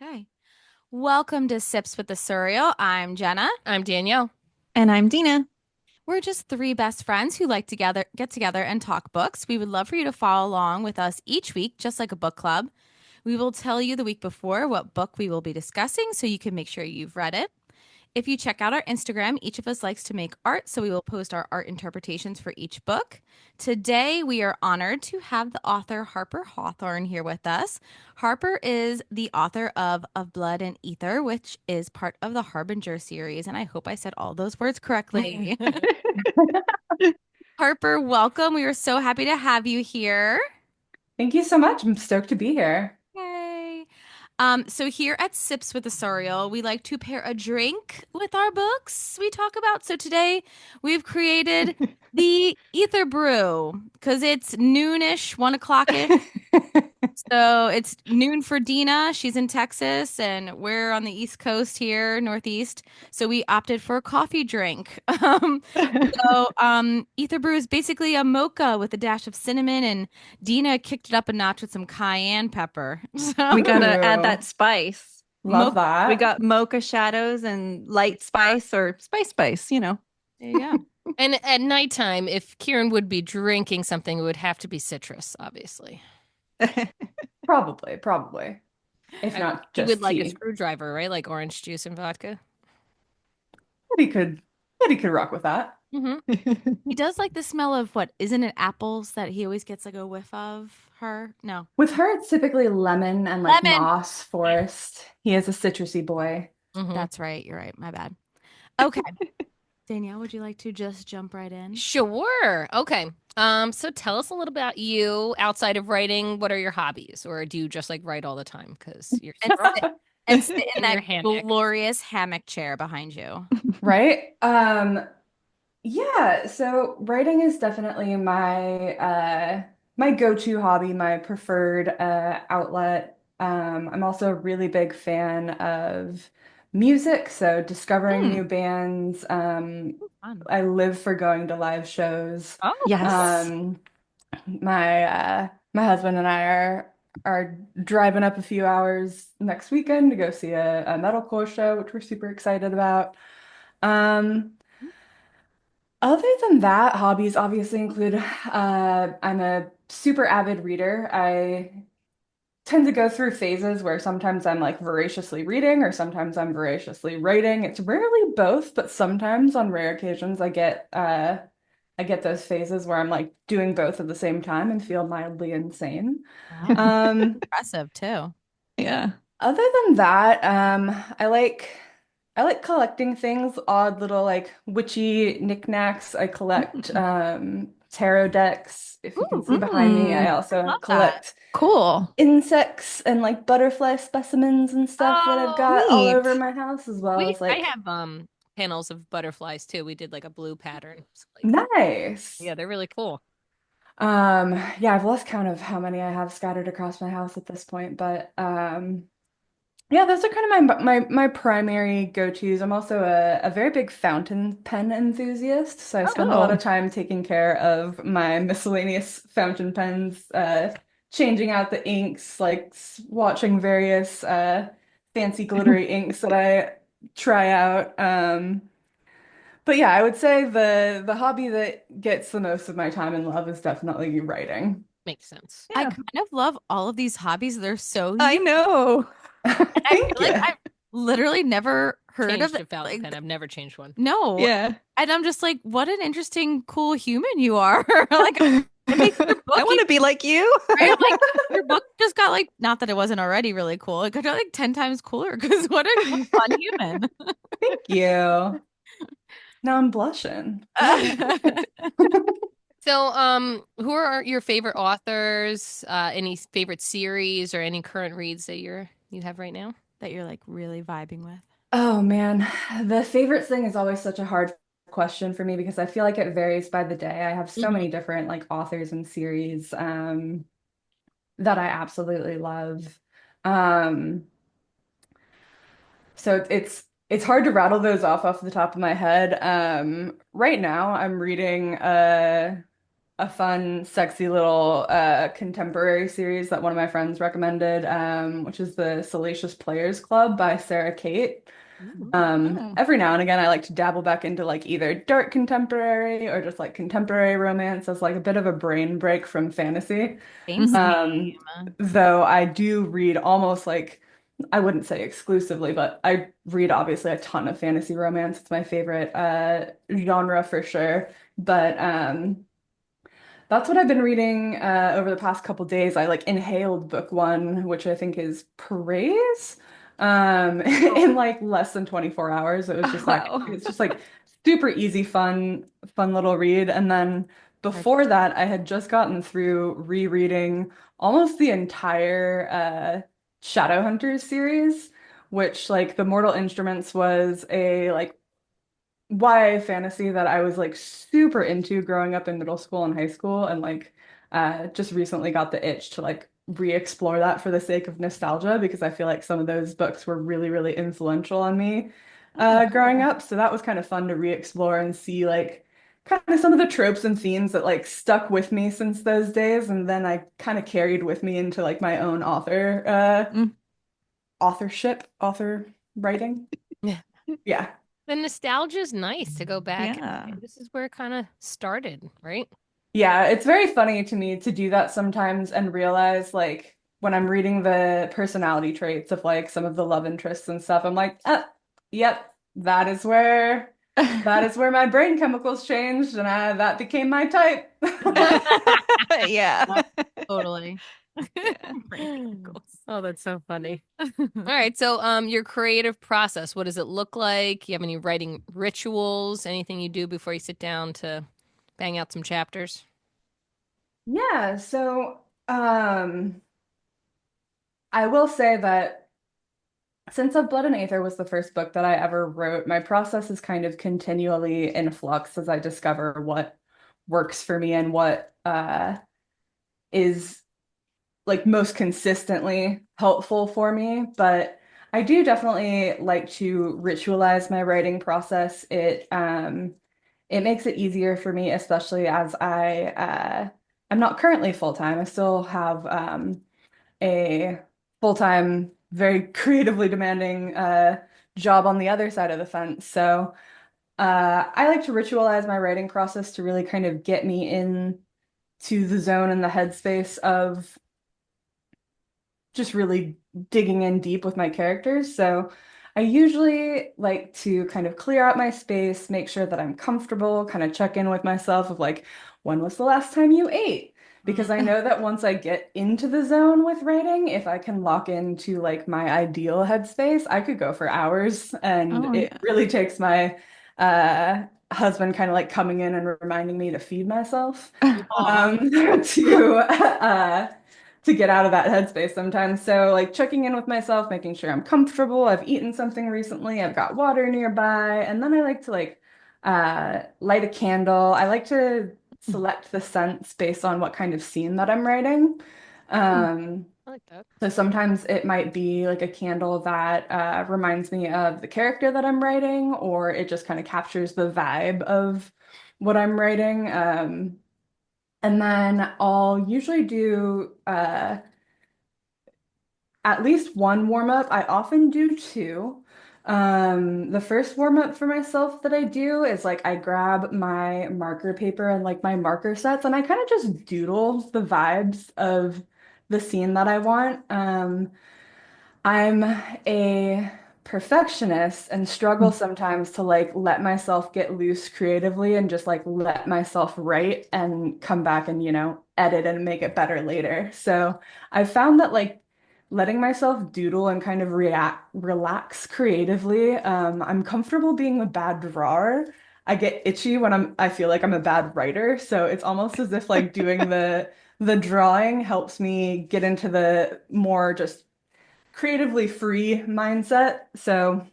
Okay. Welcome to Sips with the Suriel. I'm Jenna. I'm Danielle. And I'm Dina. We're just three best friends who like to get together and talk books. We would love for you to follow along with us each week, just like a book club. We will tell you the week before what book we will be discussing so you can make sure you've read it. If you check out our Instagram, each of us likes to make art, so we will post our art interpretations for each book. Today, we are honored to have the author Harper Hawthorne here with us. Harper is the author of Blood and Aether, which is part of the Harbinger series, and I hope I said all those words correctly. Harper, welcome. We are so happy to have you here. Thank you so much. I'm stoked to be here. Yay. So here at Sips with the Suriel, we like to pair a drink with our books we talk about. So today we've created the Ether Brew because it's noonish, 1 o'clock-ish. So it's noon for Dina. She's in Texas, and we're on the East Coast here, Northeast. So we opted for a coffee drink. Ether Brew is basically a mocha with a dash of cinnamon, and Dina kicked it up a notch with some cayenne pepper. So We gotta add Ooh, that spice. love We that. got mocha shadows and light spice or spice, there you go. And at nighttime, if Kieran would be drinking something, it would have to be citrus, obviously. Probably. If not He just would like a tea. screwdriver, right? Like orange juice and vodka. But he could rock with that. Hmm. He does like the smell of what? Isn't it apples that he always gets like a whiff of her? No. With her, it's typically lemon and like Lemon. moss forest. He is a citrusy boy. Hmm. That's right. You're right. My bad. Okay. Danielle, would you like to just jump right in? Sure. Okay. So tell us a little about you outside of writing. What are your hobbies? Or do you just like write all the time? Because you're And sit, and sit in in your that hammock. glorious hammock chair behind you. Right? Yeah, so writing is definitely my go-to hobby, my preferred outlet. I'm also a really big fan of music, so discovering Hmm. new bands. Fun. I live for going to live shows. Oh, Yes. Um, my husband and I are driving up a few hours next weekend to go see a metalcore show, which we're super excited about. Um, Other than that, hobbies obviously include I'm a super avid reader. I tend to go through phases where sometimes I'm like voraciously reading or sometimes I'm voraciously writing. It's rarely both, but sometimes on rare occasions I get those phases where I'm like doing both at the same time and feel mildly insane. wow. Um, Impressive too. Yeah. Other than that, I like collecting things, odd little like witchy knickknacks. I collect tarot decks. If you can Ooh, see behind me, I also love that. collect Cool. insects and like butterfly specimens and stuff that I've Oh, got all over Neat. my house, as well as I like have panels of butterflies too. We did like a blue pattern. So, like, nice. yeah, they're really cool. Yeah, I've lost count of how many I have scattered across my house at this point, but yeah, those are kind of my primary go-tos. I'm also a very big fountain pen enthusiast, so I spend a lot Oh. of time taking care of my miscellaneous fountain pens, changing out the inks, like watching various fancy glittery inks that I try out. But yeah, I would say the hobby that gets the most of my time and love is definitely writing. Makes sense. I Yeah. kind of love all of these hobbies. They're so I unique. know. And I feel Thank like you. I've literally never heard of Changed it. a fountain Like, pen. I've never changed one. no. Yeah. And I'm just like, what an interesting, cool human you are. Like, it makes your I book, want to be like you. right? I'm like, your book just got like, not that it wasn't already really cool. It got like 10 times cooler because what a fun human. Thank you. Now I'm blushing. So, who are your favorite authors? Any favorite series or any current reads that you have right now? That you're like really vibing with. Oh man, the favorite thing is always such a hard question for me because I feel like it varies by the day. I have so Hmm. many different like authors and series that I absolutely love. Um, so it's hard to rattle those off the top of my head. Right now I'm reading a fun, sexy little contemporary series that one of my friends recommended, which is the Salacious Players Club by Sarah Kate. Oh, Every now and again, I like to dabble back into like either dark contemporary or just like contemporary romance as like a bit of a brain break from fantasy. same, Um, same. though I do read almost like, I wouldn't say exclusively, but I read obviously a ton of fantasy romance. It's my favorite genre for sure. But that's what I've been reading over the past couple days. I like inhaled book one, which I think is Praise, in like less than 24 hours. It was just like Wow. it's just like super easy, fun little read. And then before that, I had just gotten through rereading almost the entire Shadowhunters series, which like the Mortal Instruments was a like YA fantasy that I was like super into growing up in middle school and high school, and like just recently got the itch to like re-explore that for the sake of nostalgia because I feel like some of those books were really influential on me growing up. So that was kind of fun to re-explore and see like kind of some of the tropes and themes that like stuck with me since those days, and then I kind of carried with me into like my own author writing. Yeah. Yeah. The nostalgia is nice to go back. Yeah. And this is where it kind of started, right? Yeah, it's very funny to me to do that sometimes and realize like when I'm reading the personality traits of like some of the love interests and stuff, I'm like, yep, that is where my brain chemicals changed and that became my type. Yeah. Totally. Oh, that's so funny. All right. So, your creative process, what does it look like? You have any writing rituals? Anything you do before you sit down to bang out some chapters? Yeah, so I will say that since of Blood and Aether was the first book that I ever wrote, my process is kind of continually in flux as I discover what works for me and what is like most consistently helpful for me. But I do definitely like to ritualize my writing process. It makes it easier for me, especially as I'm not currently full-time. I still have a full-time, very creatively demanding job on the other side of the fence. So I like to ritualize my writing process to really kind of get me in to the zone and the headspace of just really digging in deep with my characters. So I usually like to kind of clear out my space, make sure that I'm comfortable, kind of check in with myself of like, when was the last time you ate? Because I know that once I get into the zone with writing, if I can lock into like my ideal headspace, I could go for hours. And Oh, it yeah. really takes my husband kind of like coming in and reminding me to feed myself Aw. to to get out of that headspace sometimes. So like checking in with myself, making sure I'm comfortable. I've eaten something recently. I've got water nearby. And then I like to like light a candle. I like to select the scents based on what kind of scene that I'm writing. Um, I like that. so sometimes it might be like a candle that reminds me of the character that I'm writing, or it just kind of captures the vibe of what I'm writing. And then I'll usually do at least one warm up. I often do two. The first warm up for myself that I do is like I grab my marker paper and like my marker sets, and I kind of just doodle the vibes of the scene that I want. I'm a perfectionist and struggle sometimes to like let myself get loose creatively and just like let myself write and come back and, edit and make it better later. So I found that like letting myself doodle and kind of relax creatively, I'm comfortable being a bad drawer. I get itchy when I feel like I'm a bad writer. So it's almost as if like doing the drawing helps me get into the more just creatively free mindset. So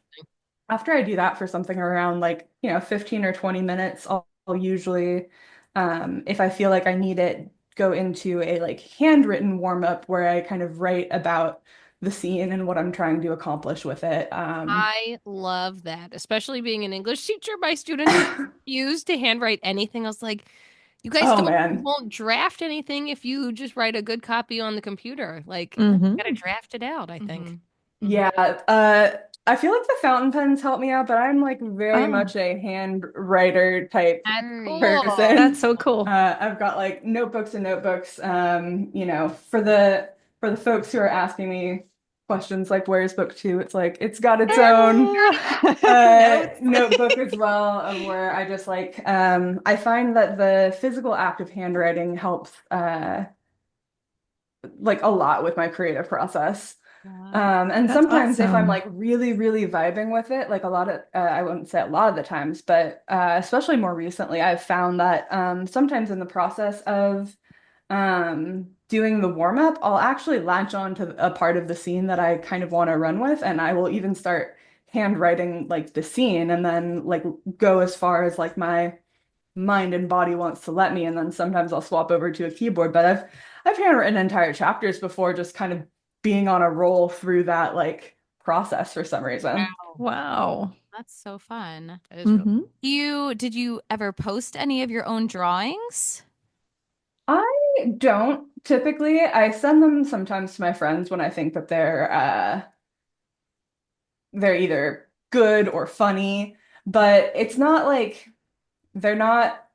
after I do that for something around like, 15 or 20 minutes, I'll usually, if I feel like I need it, go into a like handwritten warm up where I kind of write about the scene and what I'm trying to accomplish with it. I love that, especially being an English teacher. My students refuse to handwrite anything. I was like, You guys Oh don't man. won't draft anything if you just write a good copy on the computer. Like, you Mhm. gotta draft it out, I think. Mhm. Yeah, I feel like the fountain pens help me out, but I'm like very Oh. much a hand writer type That's Very cool. person. That's so cool. I've got like notebooks and notebooks. For the folks who are asking me questions like where's book two, it's like it's got its own Notes. notebook as well of where I just like I find that the physical act of handwriting helps like a lot with my creative process. And That's sometimes if I'm awesome. like really, really vibing with it, like a lot of, I wouldn't say a lot of the times, but especially more recently, I've found that sometimes in the process of doing the warm up, I'll actually latch on to a part of the scene that I kind of want to run with, and I will even start handwriting like the scene and then like go as far as like my mind and body wants to let me, and then sometimes I'll swap over to a keyboard. But I've handwritten entire chapters before, just kind of being on a roll through that like process for some reason. Wow. That's so fun. That is really Mhm. Did you ever post any of your own drawings? I don't typically. I send them sometimes to my friends when I think that they're either good or funny, but it's not like they're not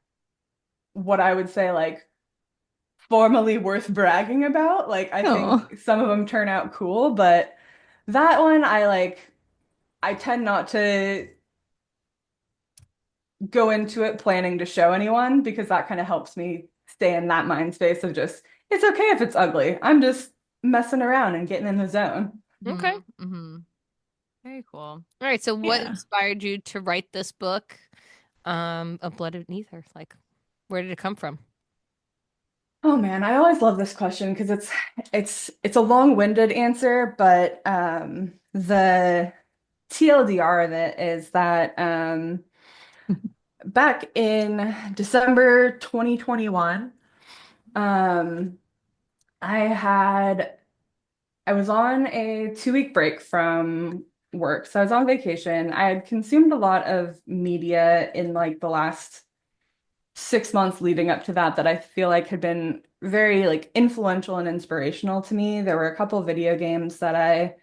what I would say like formally worth bragging about. Like I Oh. think some of them turn out cool, but that one I tend not to go into it planning to show anyone because that kind of helps me stay in that mind space of just it's okay if it's ugly. I'm just messing around and getting in the zone. okay. Mm-hmm. Very cool. All right. So what Yeah. inspired you to write this book, of Blood and Aether? Like, where did it come from? Oh man, I always love this question because it's a long-winded answer, but the TLDR of it is that back in December 2021, um, I had I was on a 2 week break from work, so I was on vacation. I had consumed a lot of media in like the last 6 months leading up to that I feel like had been very like influential and inspirational to me. There were a couple video games that I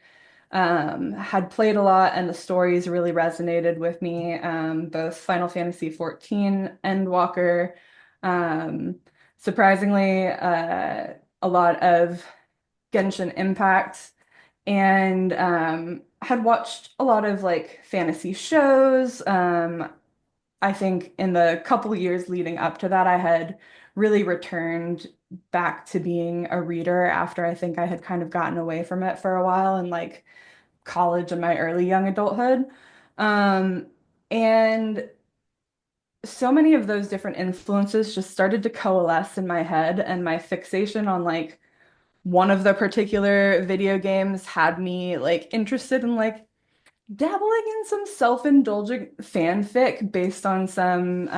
had played a lot, and the stories really resonated with me. Both Final Fantasy 14 Endwalker, um, surprisingly, a lot of Genshin Impact, and had watched a lot of like fantasy shows. I think in the couple years leading up to that, I had really returned back to being a reader after I think I had kind of gotten away from it for a while in like college and my early young adulthood. Um, and so many of those different influences just started to coalesce in my head, and my fixation on like one of the particular video games had me like interested in like dabbling in some self-indulgent fanfic based on some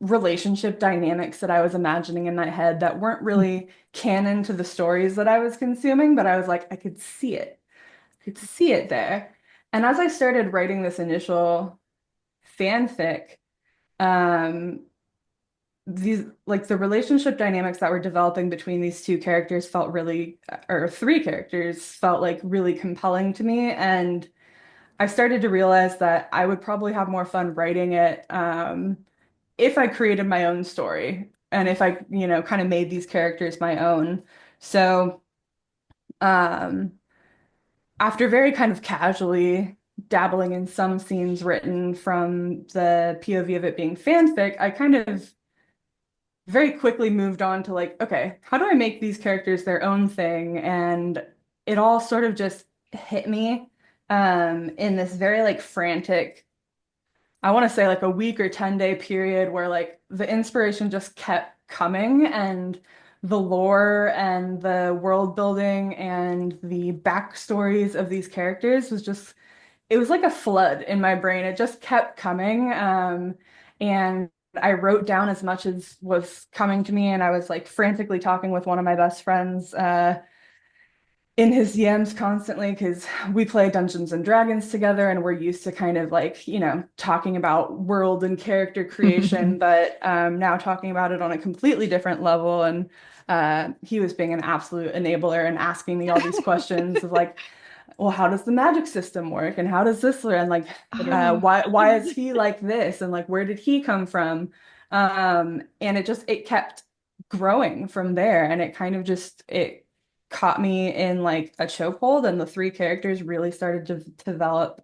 relationship dynamics that I was imagining in my head that weren't really canon to the stories that I was consuming, but I was like, I could see it. I could see it there. And as I started writing this initial fanfic, um, these like the relationship dynamics that were developing between these two characters felt really, or three characters felt like really compelling to me. And I started to realize that I would probably have more fun writing it if I created my own story and if I, kind of made these characters my own. So, um, after very kind of casually dabbling in some scenes written from the POV of it being fanfic, I kind of very quickly moved on to like, okay, how do I make these characters their own thing? And it all sort of just hit me in this very like frantic, I want to say like a week or 10-day period where like the inspiration just kept coming, and the lore and the world building and the backstories of these characters was just it was like a flood in my brain. It just kept coming. And I wrote down as much as was coming to me, and I was like frantically talking with one of my best friends in his DMs constantly because we play Dungeons and Dragons together and we're used to kind of like, talking about world and character creation, but now talking about it on a completely different level. And he was being an absolute enabler and asking me all these questions of like, well, how does the magic system work? And how does this learn? And like, why is he like this? And like, where did he come from? And it kept growing from there. And it kind of it caught me in like a chokehold, and the three characters really started to develop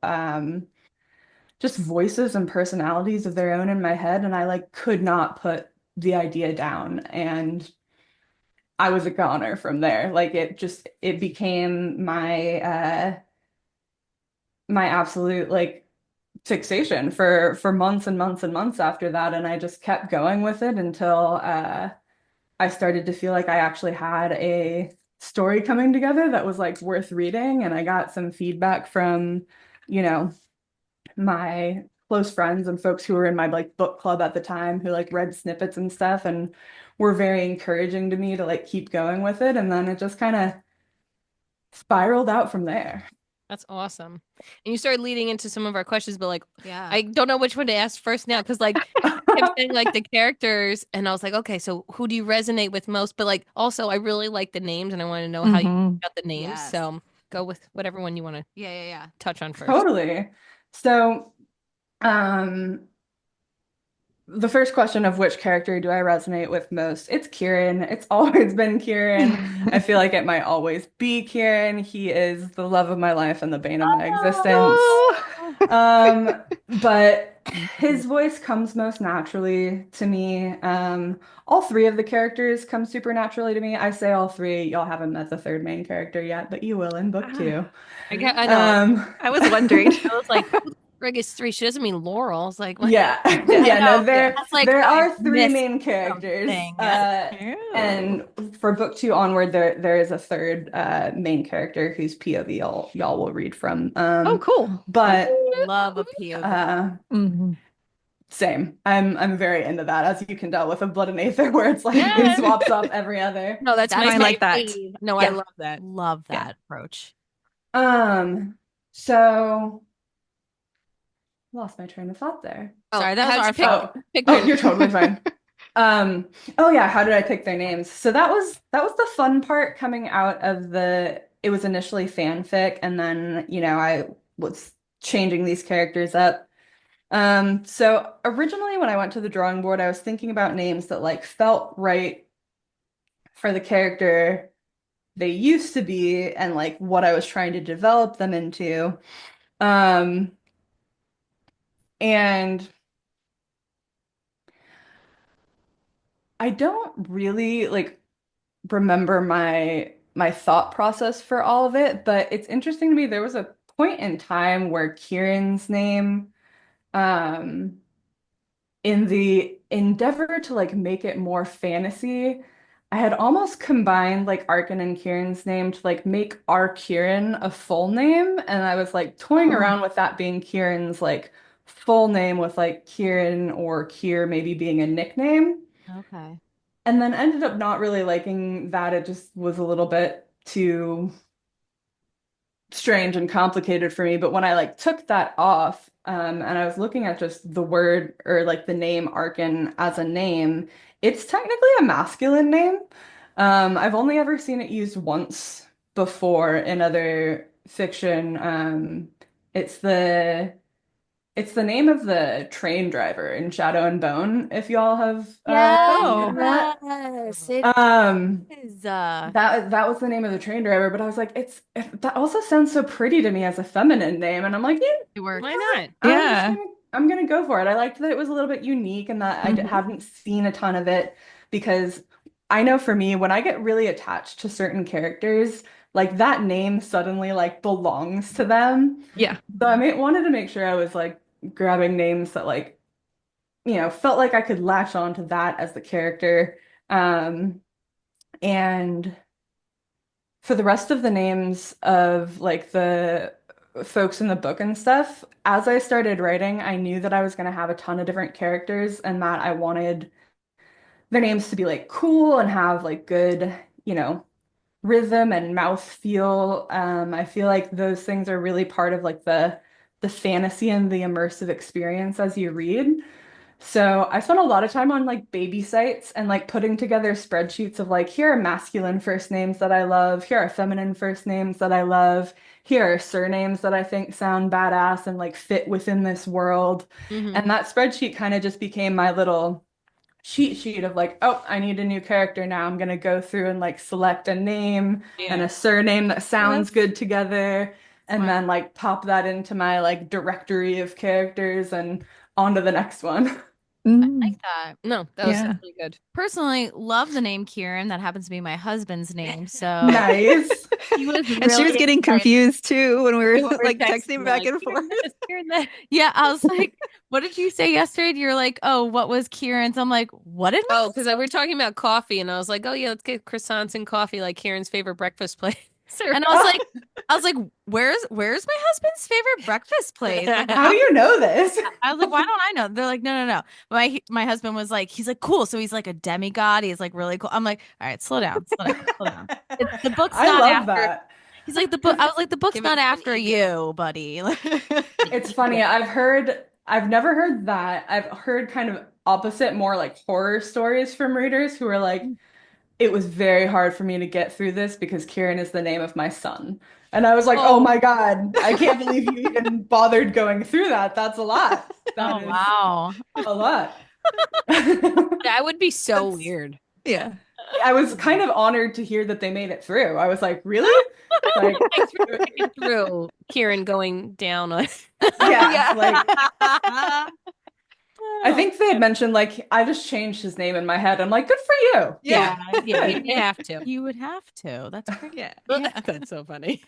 just voices and personalities of their own in my head, and I like could not put the idea down, and I was a goner from there. Like it became my absolute like fixation for months and months and months after that, and I just kept going with it until I started to feel like I actually had a story coming together that was like worth reading. And I got some feedback from, you know, my close friends and folks who were in my like book club at the time who like read snippets and stuff and were very encouraging to me to like keep going with it. And then it just kind of spiraled out from there. That's awesome. And you started leading into some of our questions, but like, Yeah. I don't know which one to ask first now because like I'm saying like the characters, and I was like, okay, so who do you resonate with most? But like also, I really like the names, and I want to know how you got the names. Yes. So go with whatever one you want to Yeah. touch on first. Totally. So, the first question of which character do I resonate with most? It's Kieran. It's always been Kieran. I feel like it might always be Kieran. He is the love of my life and the bane of my existence. But his voice comes most naturally to me. All three of the characters come super naturally to me. I say all three. Y'all haven't met the third main character yet, but you will in book 2. I know. I was wondering. I was like, Frig is 3. She doesn't mean Laurel. It's like, what? Yeah. No, there that's like there I are 3 missed main characters. something. And for book 2 onward, there is a third main character whose POV y'all will read from. Oh, cool. But Love a POV. same. I'm very into that, as you can tell with a Blood and Aether, where it's like it swaps up every other. No, that's I my like that. fave. No, Yeah. I love that. Love that approach. So lost my train of thought there. Sorry, that was how'd our you pick- fault. pick Oh, their- you're totally fine. Oh yeah, how did I pick their names? So that was the fun part coming out of it was initially fanfic, and then, I was changing these characters up. So originally when I went to the drawing board, I was thinking about names that like felt right for the character they used to be and like what I was trying to develop them into. And I don't really like remember my thought process for all of it, but it's interesting to me. There was a point in time where Kieran's name, um, in the endeavor to like make it more fantasy, I had almost combined like Arkin and Kieran's name to like make our Kieran a full name, and I was like toying around with that being Kieran's like full name with like Kieran or Kier maybe being a nickname. Okay. And then ended up not really liking that. It just was a little bit too strange and complicated for me. But when I like took that off, and I was looking at just the word or like the name Arkin as a name, it's technically a masculine name. I've only ever seen it used once before in other fiction. It's the it's the name of the train driver in Shadow and Bone, if y'all have seen that. Yes, it is. That was the name of the train driver, but I was like, that also sounds so pretty to me as a feminine name, and I'm like, yeah, It worked. Why not? Yeah. I'm gonna go for it. I liked that it was a little bit unique and that I hadn't seen a ton of it, because I know for me, when I get really attached to certain characters, like that name suddenly like belongs to them. Yeah. So wanted to make sure I was like grabbing names that like, felt like I could latch on to that as the character. And for the rest of the names of like the folks in the book and stuff, as I started writing, I knew that I was going to have a ton of different characters and that I wanted their names to be like cool and have like good, rhythm and mouth feel. I feel like those things are really part of like the fantasy and the immersive experience as you read. So I spent a lot of time on like baby sites and like putting together spreadsheets of like, here are masculine first names that I love, here are feminine first names that I love, here are surnames that I think sound badass and like fit within this world. Mm-hmm. And that spreadsheet kind of just became my little cheat sheet of like, oh, I need a new character now. I'm gonna go through and like select a name and Yeah. a surname that sounds good together, and Smart. then like pop that into my like directory of characters and on to the next one. Like that. No, that was Yeah. really good. Personally, love the name Kieran. That happens to be my husband's name. So Nice. he was And she was really getting excited confused too when we were When we're like texting texting, back like, and forth. "Hearing this, hearing that." Yeah, I was like, what did you say yesterday? You're like, oh, what was Kieran's? I'm like, what did we Oh, because we were talking about coffee, and I was like, "Oh yeah, let's get croissants and coffee, like Kieran's favorite breakfast place." And I was like, where's my husband's favorite breakfast place? Like, How do you know this? I was like, why don't I know? They're like, no. My husband was like, he's like, cool. So he's like a demigod. He's like really cool. I'm like, all right, slow down, slow down, slow down. The book's I not love after. that. He's like the book. I was like, the book's Give it not an after ego. you, buddy. Like, It's funny. I've never heard that. I've heard kind of opposite, more like horror stories from readers who are like, it was very hard for me to get through this because Kieran is the name of my son. And I was like, oh Oh, my God, I can't believe you even bothered going through that. That's a lot. That oh is wow. a lot. that would be so That's, weird. Yeah. I was kind of honored to hear that they made it through. I was like, really? Like, Thinking through Kieran going down on. yeah, like I Oh, think they had mentioned like I just changed his name in my head. I'm like, good for you. yeah, yeah. You have to. You would have to. That's great. Yeah. That's so funny.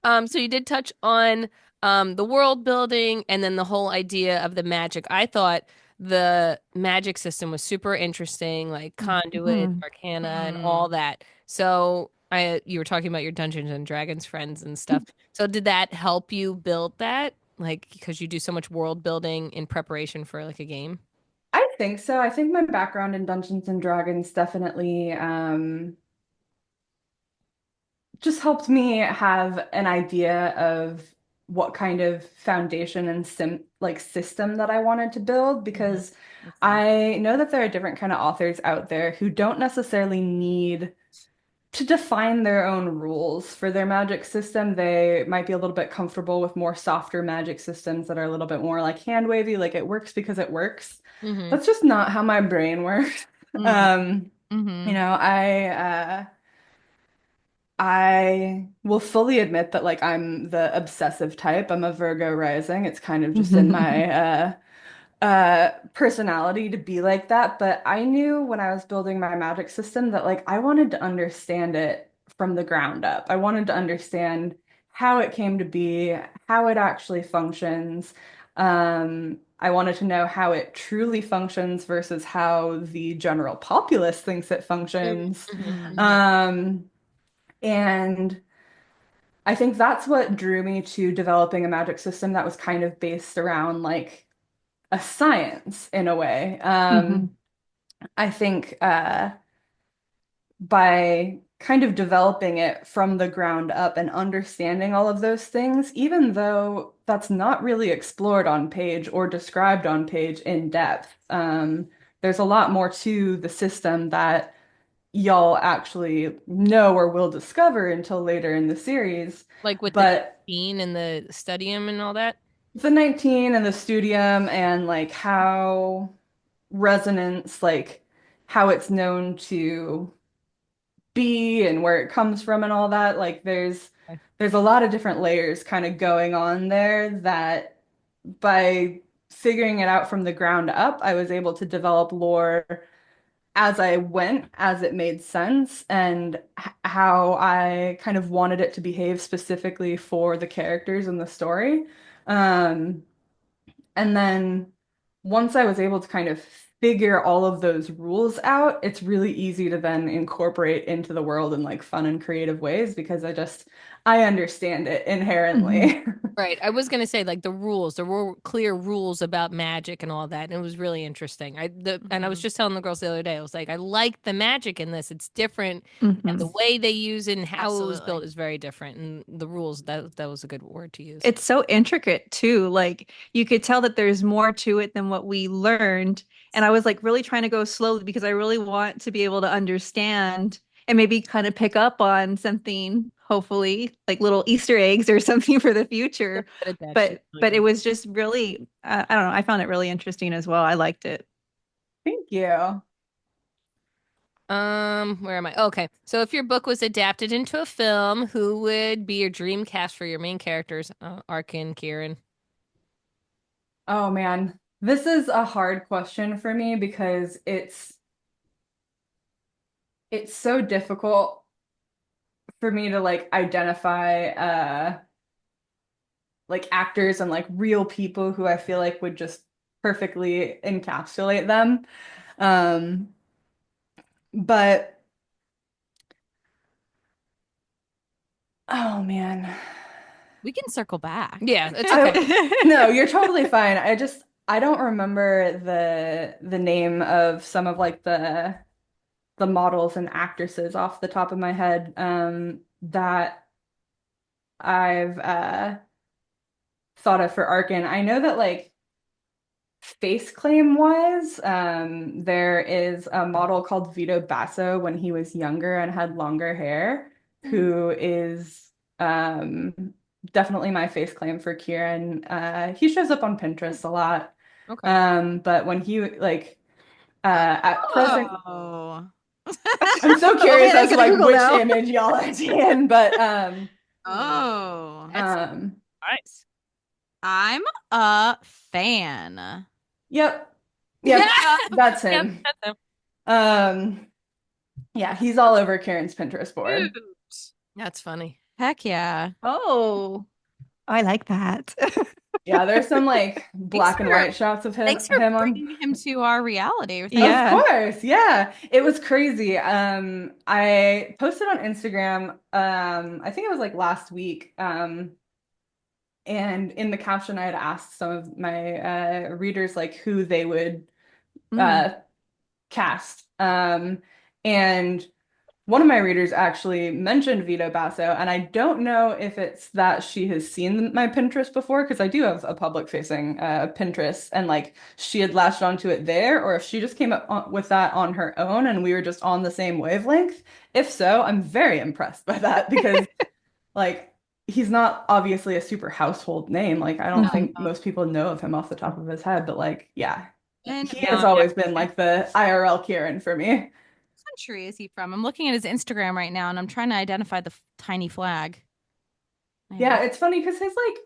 So you did touch on the world building and then the whole idea of the magic. I thought the magic system was super interesting, like conduit, Mhm. arcana, and all that. So you were talking about your Dungeons and Dragons friends and stuff. So did that help you build that? Like, because you do so much world building in preparation for like a game? I think so. I think my background in Dungeons and Dragons definitely just helped me have an idea of what kind of foundation and system that I wanted to build because I know that there are different kind of authors out there who don't necessarily need to define their own rules for their magic system. They might be a little bit comfortable with more softer magic systems that are a little bit more like hand wavy, like it works because it works. Mm-hmm. That's just not how my brain works. Mhm. You know, I will fully admit that like I'm the obsessive type. I'm a Virgo rising. It's kind of just in my personality to be like that. But I knew when I was building my magic system that like I wanted to understand it from the ground up. I wanted to understand how it came to be, how it actually functions. I wanted to know how it truly functions versus how the general populace thinks it functions. Mm-hmm. And I think that's what drew me to developing a magic system that was kind of based around like a science in a way. I think by kind of developing it from the ground up and understanding all of those things, even though that's not really explored on page or described on page in depth, there's a lot more to the system that y'all actually know or will discover until later in the series. Like with the But 19 and the studium and all that? the 19 and the studium and like how resonance, like how it's known to be and where it comes from and all that, like there's a lot of different layers kind of going on there that by figuring it out from the ground up, I was able to develop lore as I went, as it made sense, and how I kind of wanted it to behave specifically for the characters in the story. Um, and then once I was able to kind of figure all of those rules out, it's really easy to then incorporate into the world in like fun and creative ways because I understand it inherently. Right. I was gonna say like the rules. There were clear rules about magic and all that, and it was really interesting. And I was just telling the girls the other day, I was like, I like the magic in this. It's different, and the way they use it and how it was built Absolutely. is very different. And the rules, that was a good word to use. It's so intricate too. Like you could tell that there's more to it than what we learned. And I was like really trying to go slowly because I really want to be able to understand and maybe kind of pick up on something, hopefully, like little Easter eggs or something for the future. Good at that. She's But really but good. it was just really I don't know, I found it really interesting as well. I liked it. Thank you. Where am I? Okay. So if your book was adapted into a film, who would be your dream cast for your main characters? Arkin, Kieran. Oh man, this is a hard question for me because it's so difficult for me to like identify like actors and like real people who I feel like would just perfectly encapsulate them. Um, but oh man. We can circle back. Yeah, it's okay. No, you're totally fine. I don't remember the name of some of like the models and actresses off the top of my head that I've thought of for Arkin. I know that like face claim wise, there is a model called Vito Basso when he was younger and had longer hair, who is definitely my face claim for Kieran. He shows up on Pinterest a lot. Okay. But when he like at present, Oh. I'm so Oh, curious man, I as to gotta like Google which now. image y'all are seeing, but Oh. Nice. I'm a fan. yep. Yeah. That's Yep, him. that's him. Yeah, he's all over Karen's Pinterest board. That's funny. Heck yeah. Oh, I like that. Yeah, there's some like black and for- white shots of Thanks for him on. bringing him to our reality. Thank Yeah. Of course, yeah. It was crazy. I posted on Instagram, I think it was like last week. And in the caption, I had asked some of my readers like who they would Mm. cast. And one of my readers actually mentioned Vito Basso, and I don't know if it's that she has seen my Pinterest before, because I do have a public-facing Pinterest, and like she had latched onto it there, or if she just came up with that on her own and we were just on the same wavelength. If so, I'm very impressed by that because like he's not obviously a super household name. Like I don't think most people know of him off the top of his head, but like yeah, And he has always been like the IRL Kieran for me. what country is he from? I'm looking at his Instagram right now and I'm trying to identify the tiny flag. Yeah, it's funny because his like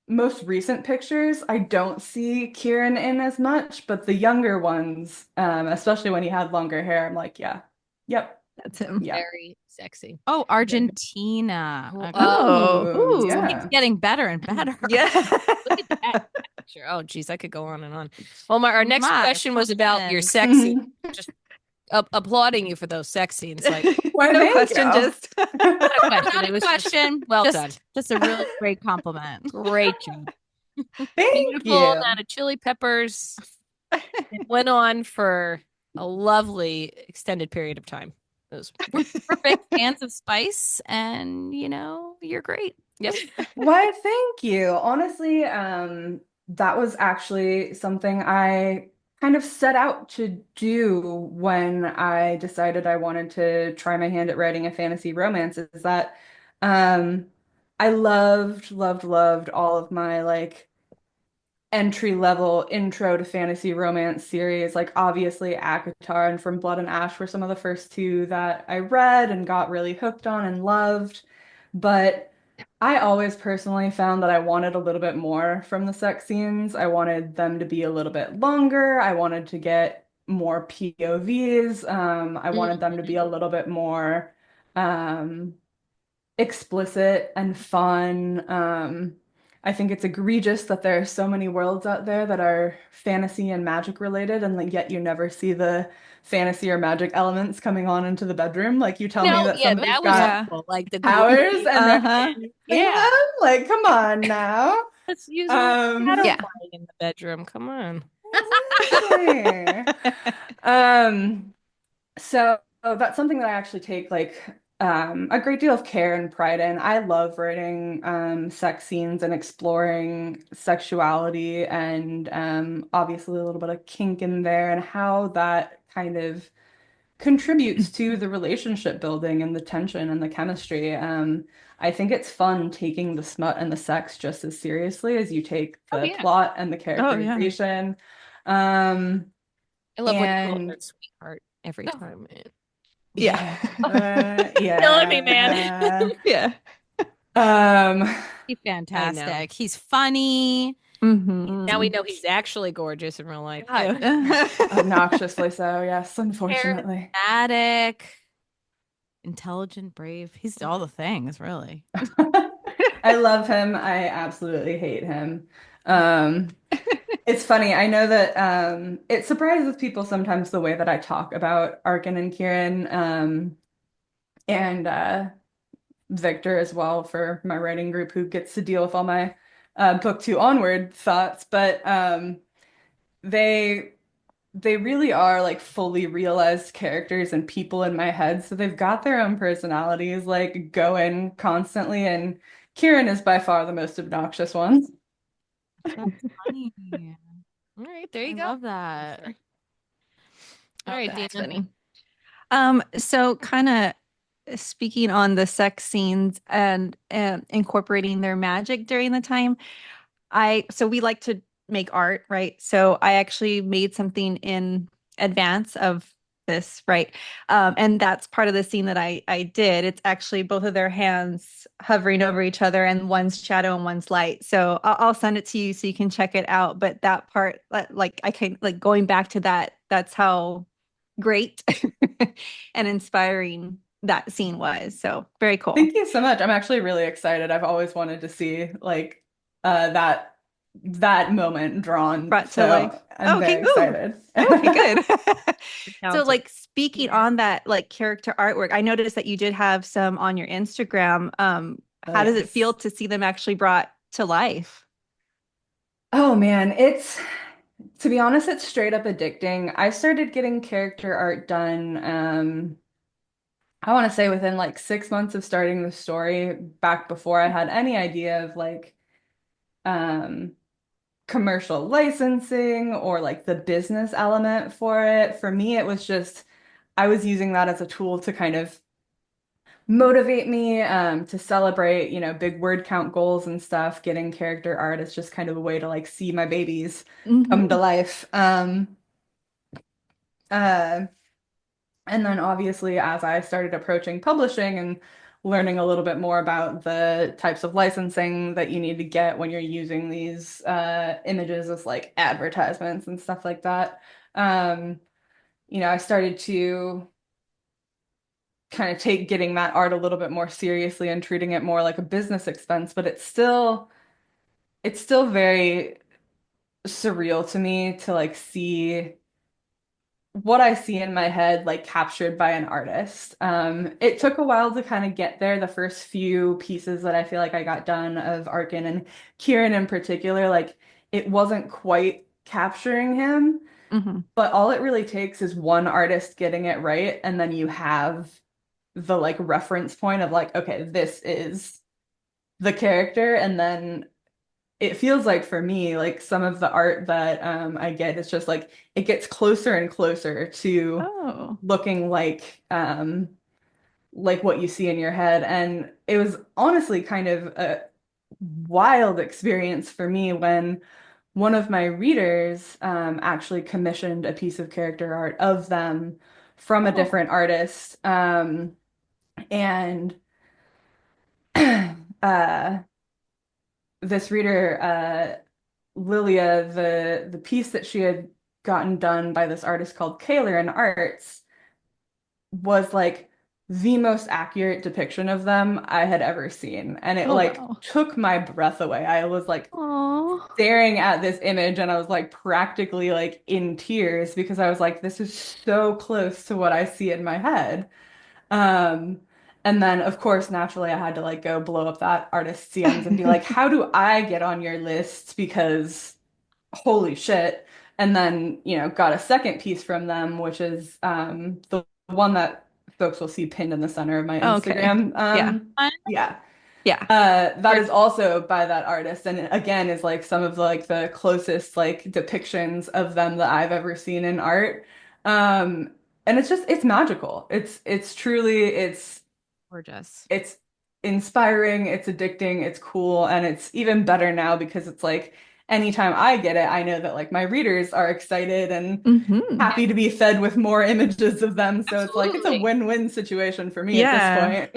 most recent pictures, I don't see Kieran in as much, but the younger ones, especially when he had longer hair, I'm like, yeah, yep, That's him. yeah. Very sexy. Oh, Argentina. Okay. Oh, Ooh, ooh. yeah. Keeps getting better and better. Yeah. Look at that picture. Oh, geez, I could go on and on. Well, our next My question was about your friend. sex scene. Just applauding you for those sex scenes. Like, Why, No thank question, you. just not a question. Not It a was question. well just, done. Just a really great compliment. Great job. Thank Beautiful you. amount of chili peppers. It went on for a lovely extended period of time. It was We're big fans of spice, and you're great. yep. Why, thank you. Honestly, that was actually something I kind of set out to do when I decided I wanted to try my hand at writing a fantasy romance, is that I loved all of my like entry level intro to fantasy romance series. Like obviously ACOTAR and From Blood and Ash were some of the first two that I read and got really hooked on and loved. But I always personally found that I wanted a little bit more from the sex scenes. I wanted them to be a little bit longer. I wanted to get more POVs. I wanted them to be a little bit more explicit and fun. I think it's egregious that there are so many worlds out there that are fantasy and magic related, and like yet you never see the fantasy or magic elements coming on into the bedroom. Like you tell me No, that yeah, somebody's that was got Yeah. cool. Like the powers glue. and they're Uh-huh. using Yeah. them. Like, come on now. Let's use a little shadow Yeah. flying in the bedroom. Come on. Exactly. Um, so that's something that I actually take like a great deal of care and pride in. I love writing sex scenes and exploring sexuality and obviously a little bit of kink in there and how that kind of contributes to the relationship building and the tension and the chemistry. I think it's fun taking the smut and the sex just as seriously as you take Oh the yeah. plot and the Oh, yeah. characterization. Um, I love when you call and her sweetheart every time, man. Yeah. Killing me, man. Yeah. Um, He's I know. fantastic. He's funny. Mm-hmm. Now we know he's actually gorgeous in real life. God, obnoxiously so, yes, unfortunately. charismatic, intelligent, brave. He's all the things, really. I love him. I absolutely hate him. Um, it's funny. I know that it surprises people sometimes the way that I talk about Arkin and Kieran, and Victor as well for my writing group who gets to deal with all my book two onward thoughts. But they they really are like fully realized characters and people in my head. So they've got their own personalities like going constantly, and Kieran is by far the most obnoxious one. That's funny. All right, there you I go. love that. All right, That's Dana. funny. So kind of speaking on the sex scenes and incorporating their magic during the time, so we like to make art, right? So I actually made something in advance of this, right? And that's part of the scene that I did. It's actually both of their hands hovering over each other and one's shadow and one's light. So I'll send it to you so you can check it out. But that part, like I can like going back to that, that's how great and inspiring that scene was. So very cool. Thank you so much. I'm actually really excited. I've always wanted to see like that moment drawn. Brought to So life. I'm Okay, very ooh. excited. Okay, good. So Talented. like speaking on that like character artwork, I noticed that you did have some on your Instagram. How does it yes. feel to see them actually brought to life? Oh man, to be honest, it's straight up addicting. I started getting character art done, I want to say within like 6 months of starting the story, back before I had any idea of like um commercial licensing or like the business element for it. For me, it was just I was using that as a tool to kind of motivate me to celebrate, big word count goals and stuff. Getting character art is just kind of a way to like see my babies come to Mhm. life. Uh, and then obviously as I started approaching publishing and learning a little bit more about the types of licensing that you need to get when you're using these images as like advertisements and stuff like that. Um, I started to kind of take getting that art a little bit more seriously and treating it more like a business expense, but it's still very surreal to me to like see what I see in my head like captured by an artist. It took a while to kind of get there. The first few pieces that I feel like I got done of Arkin and Kieran in particular, like it wasn't quite capturing him, Mhm. but all it really takes is one artist getting it right, and then you have the like reference point of like, okay, this is the character, and then it feels like for me, like some of the art that I get is just like it gets closer and closer to Oh. looking like what you see in your head. And it was honestly kind of a wild experience for me when one of my readers actually commissioned a piece of character art of them from a Oh. different artist. And uh, this reader, Lilia, the piece that she had gotten done by this artist called Kaler in Arts was like the most accurate depiction of them I had ever seen. And it Oh like wow. took my breath away. I was like Oh. staring at this image and I was like practically like in tears because I was like, this is so close to what I see in my head. Um, and then of course, naturally I had to like go blow up that artist's DMs and be like, how do I get on your list? Because holy shit. And then, got a second piece from them, which is the one that folks will see pinned in the center of my Okay. Instagram. Yeah. Yeah. Yeah. That is also by that artist, and again is like some of like the closest like depictions of them that I've ever seen in art. Um, and it's magical. It's truly Gorgeous. it's inspiring, it's addicting, it's cool, and it's even better now because it's like anytime I get it, I know that like my readers are excited and Hmm. happy to be fed with more images of them. So it's like it's a Absolutely. win-win situation for me at this Yeah. point.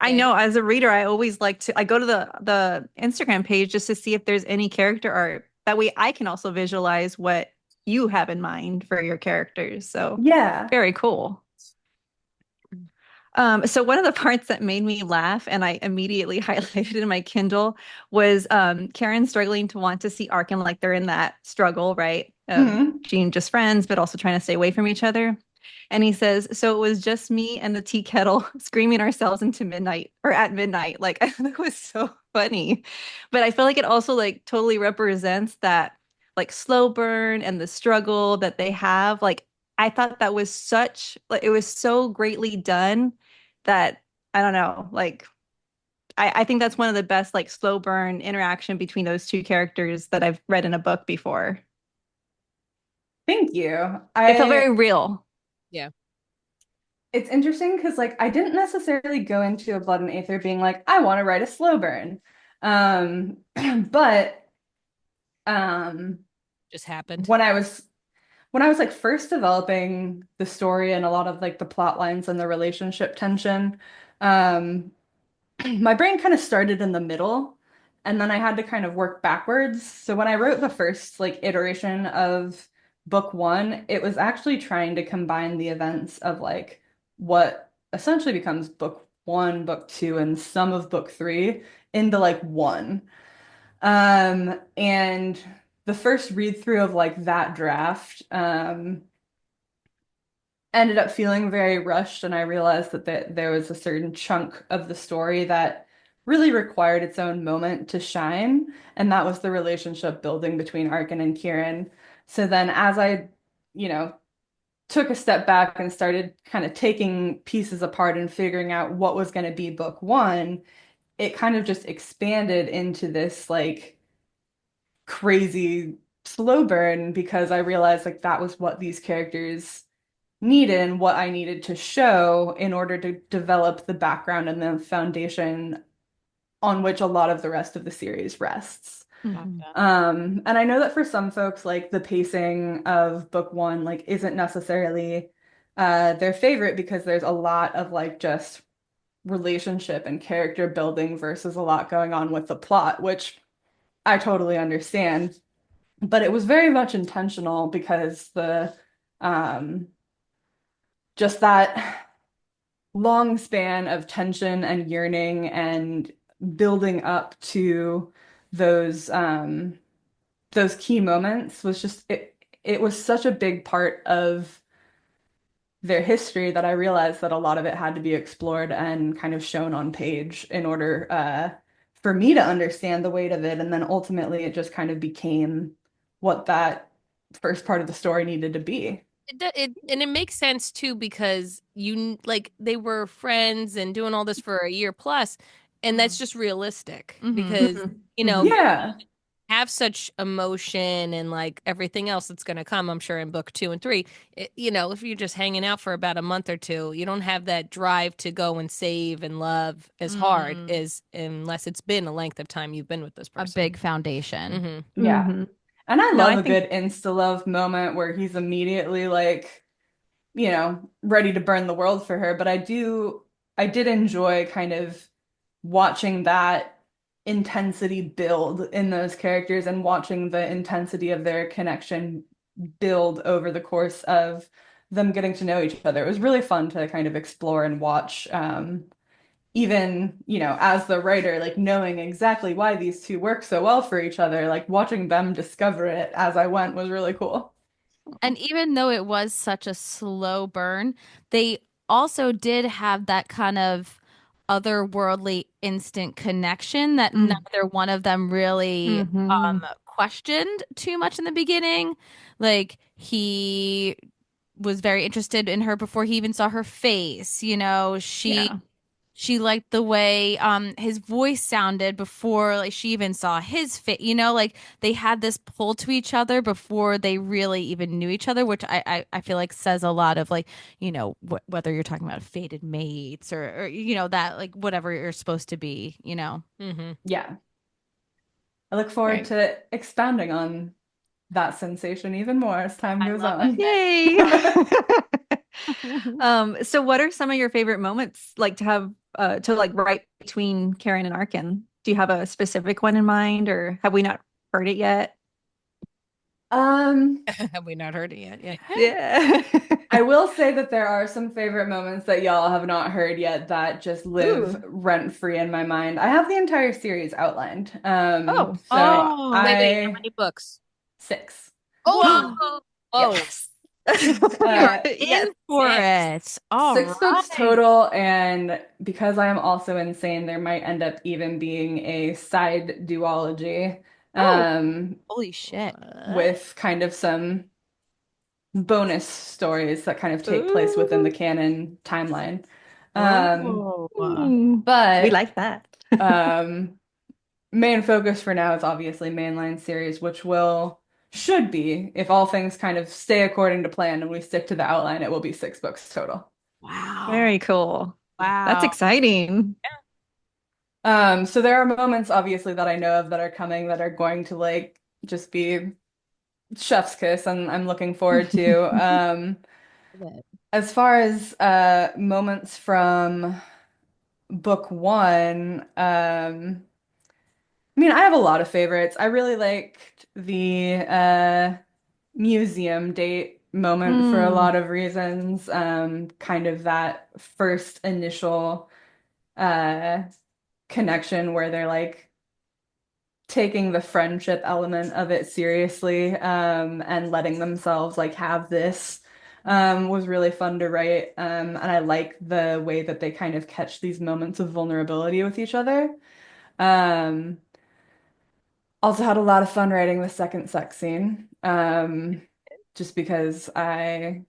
I Yeah. know as a reader, I always like to I go to the Instagram page just to see if there's any character art. That way I can also visualize what you have in mind for your characters. So Yeah. very cool. So one of the parts that made me laugh and I immediately highlighted in my Kindle was Karen struggling to want to see Arkin like they're in that struggle, right? Of Mhm. being just friends, but also trying to stay away from each other. And he says, so it was just me and the tea kettle screaming ourselves into midnight or at midnight. Like I thought it was so funny. But I feel like it also like totally represents that like slow burn and the struggle that they have. Like I thought that was such like it was so greatly done that I don't know, like I think that's one of the best like slow burn interaction between those two characters that I've read in a book before. Thank you. It felt very real. Yeah. It's interesting because like I didn't necessarily go into a Blood and Aether being like, I want to write a slow burn. Um, but um Just happened. when I was like first developing the story and a lot of like the plot lines and the relationship tension, um, my brain kind of started in the middle and then I had to kind of work backwards. So when I wrote the first like iteration of book one, it was actually trying to combine the events of like what essentially becomes book one, book two, and some of book three into like one. And the first read through of like that draft, ended up feeling very rushed, and I realized that there was a certain chunk of the story that really required its own moment to shine, and that was the relationship building between Arkin and Kieran. So then, as I, you know, took a step back and started kind of taking pieces apart and figuring out what was going to be book one, it kind of just expanded into this like crazy slow burn because I realized like that was what these characters needed and what I needed to show in order to develop the background and the foundation on which a lot of the rest of the series rests. Mhm. And I know that for some folks, like the pacing of book one, like isn't necessarily their favorite because there's a lot of like just relationship and character building versus a lot going on with the plot, which I totally understand. But it was very much intentional because the um just that long span of tension and yearning and building up to those um those key moments was just it was such a big part of their history that I realized that a lot of it had to be explored and kind of shown on page in order for me to understand the weight of it. And then ultimately it just kind of became what that first part of the story needed to be. And it makes sense too because like they were friends and doing all this for a year plus, and that's just realistic because Mhm. if Mhm. you Yeah. have such emotion and like everything else that's going to come, I'm sure in book two and three, if you're just hanging out for about a month or two, you don't have that drive to go and save and love as hard as unless it's been a length of time you've been with this A person. big foundation. Yeah. Mhm. And I No, love I a think good insta-love moment where he's immediately like, ready to burn the world for her. But I did enjoy kind of watching that intensity build in those characters and watching the intensity of their connection build over the course of them getting to know each other. It was really fun to kind of explore and watch, even, as the writer, like knowing exactly why these two work so well for each other, like watching them discover it as I went was really cool. And even though it was such a slow burn, they also did have that kind of otherworldly instant connection that Mm. neither one of them really Hmm. questioned too much in the beginning. Like he was very interested in her before he even saw her face. Yeah. She liked the way his voice sounded before like she even saw his face. Like they had this pull to each other before they really even knew each other, which I feel like says a lot of like, whether you're talking about fated mates or that like whatever you're supposed to be. Mm-hmm. Yeah. I look forward Right. to expounding on that sensation even more as time I goes love on. Yay. it. So what are some of your favorite moments like to have to like right between Karen and Arkin? Do you have a specific one in mind or have we not heard it yet? Um, Have we not heard it yet? Yeah. Yeah. I will say that there are some favorite moments that y'all have not heard yet that just live Ooh. rent free in my mind. I have the entire series outlined. Oh. So Oh. Wait, how I many books? 6. Oh, whoa. Yes. We are Yes. in for Six. it. All 6 books right. total, and because I am also insane, there might end up even being a side duology, Oh, um, holy shit. What? with kind of some bonus stories that kind of take place within the Ooh. canon timeline. Um, Whoa. We but like that. um, main focus for now is obviously mainline series, which should be, if all things kind of stay according to plan and we stick to the outline, it will be 6 books total. Wow. Very cool. That's Wow. exciting. So there are moments obviously that I know of that are coming that are going to like just be chef's kiss, and I'm looking forward to. As far as moments from book one, I mean, I have a lot of favorites. I really liked the museum date moment for a Mm. lot of reasons. Kind of that first initial uh connection where they're like taking the friendship element of it seriously, and letting themselves like have this, was really fun to write. And I like the way that they kind of catch these moments of vulnerability with each other. Um, Also had a lot of fun writing the second sex scene, just because I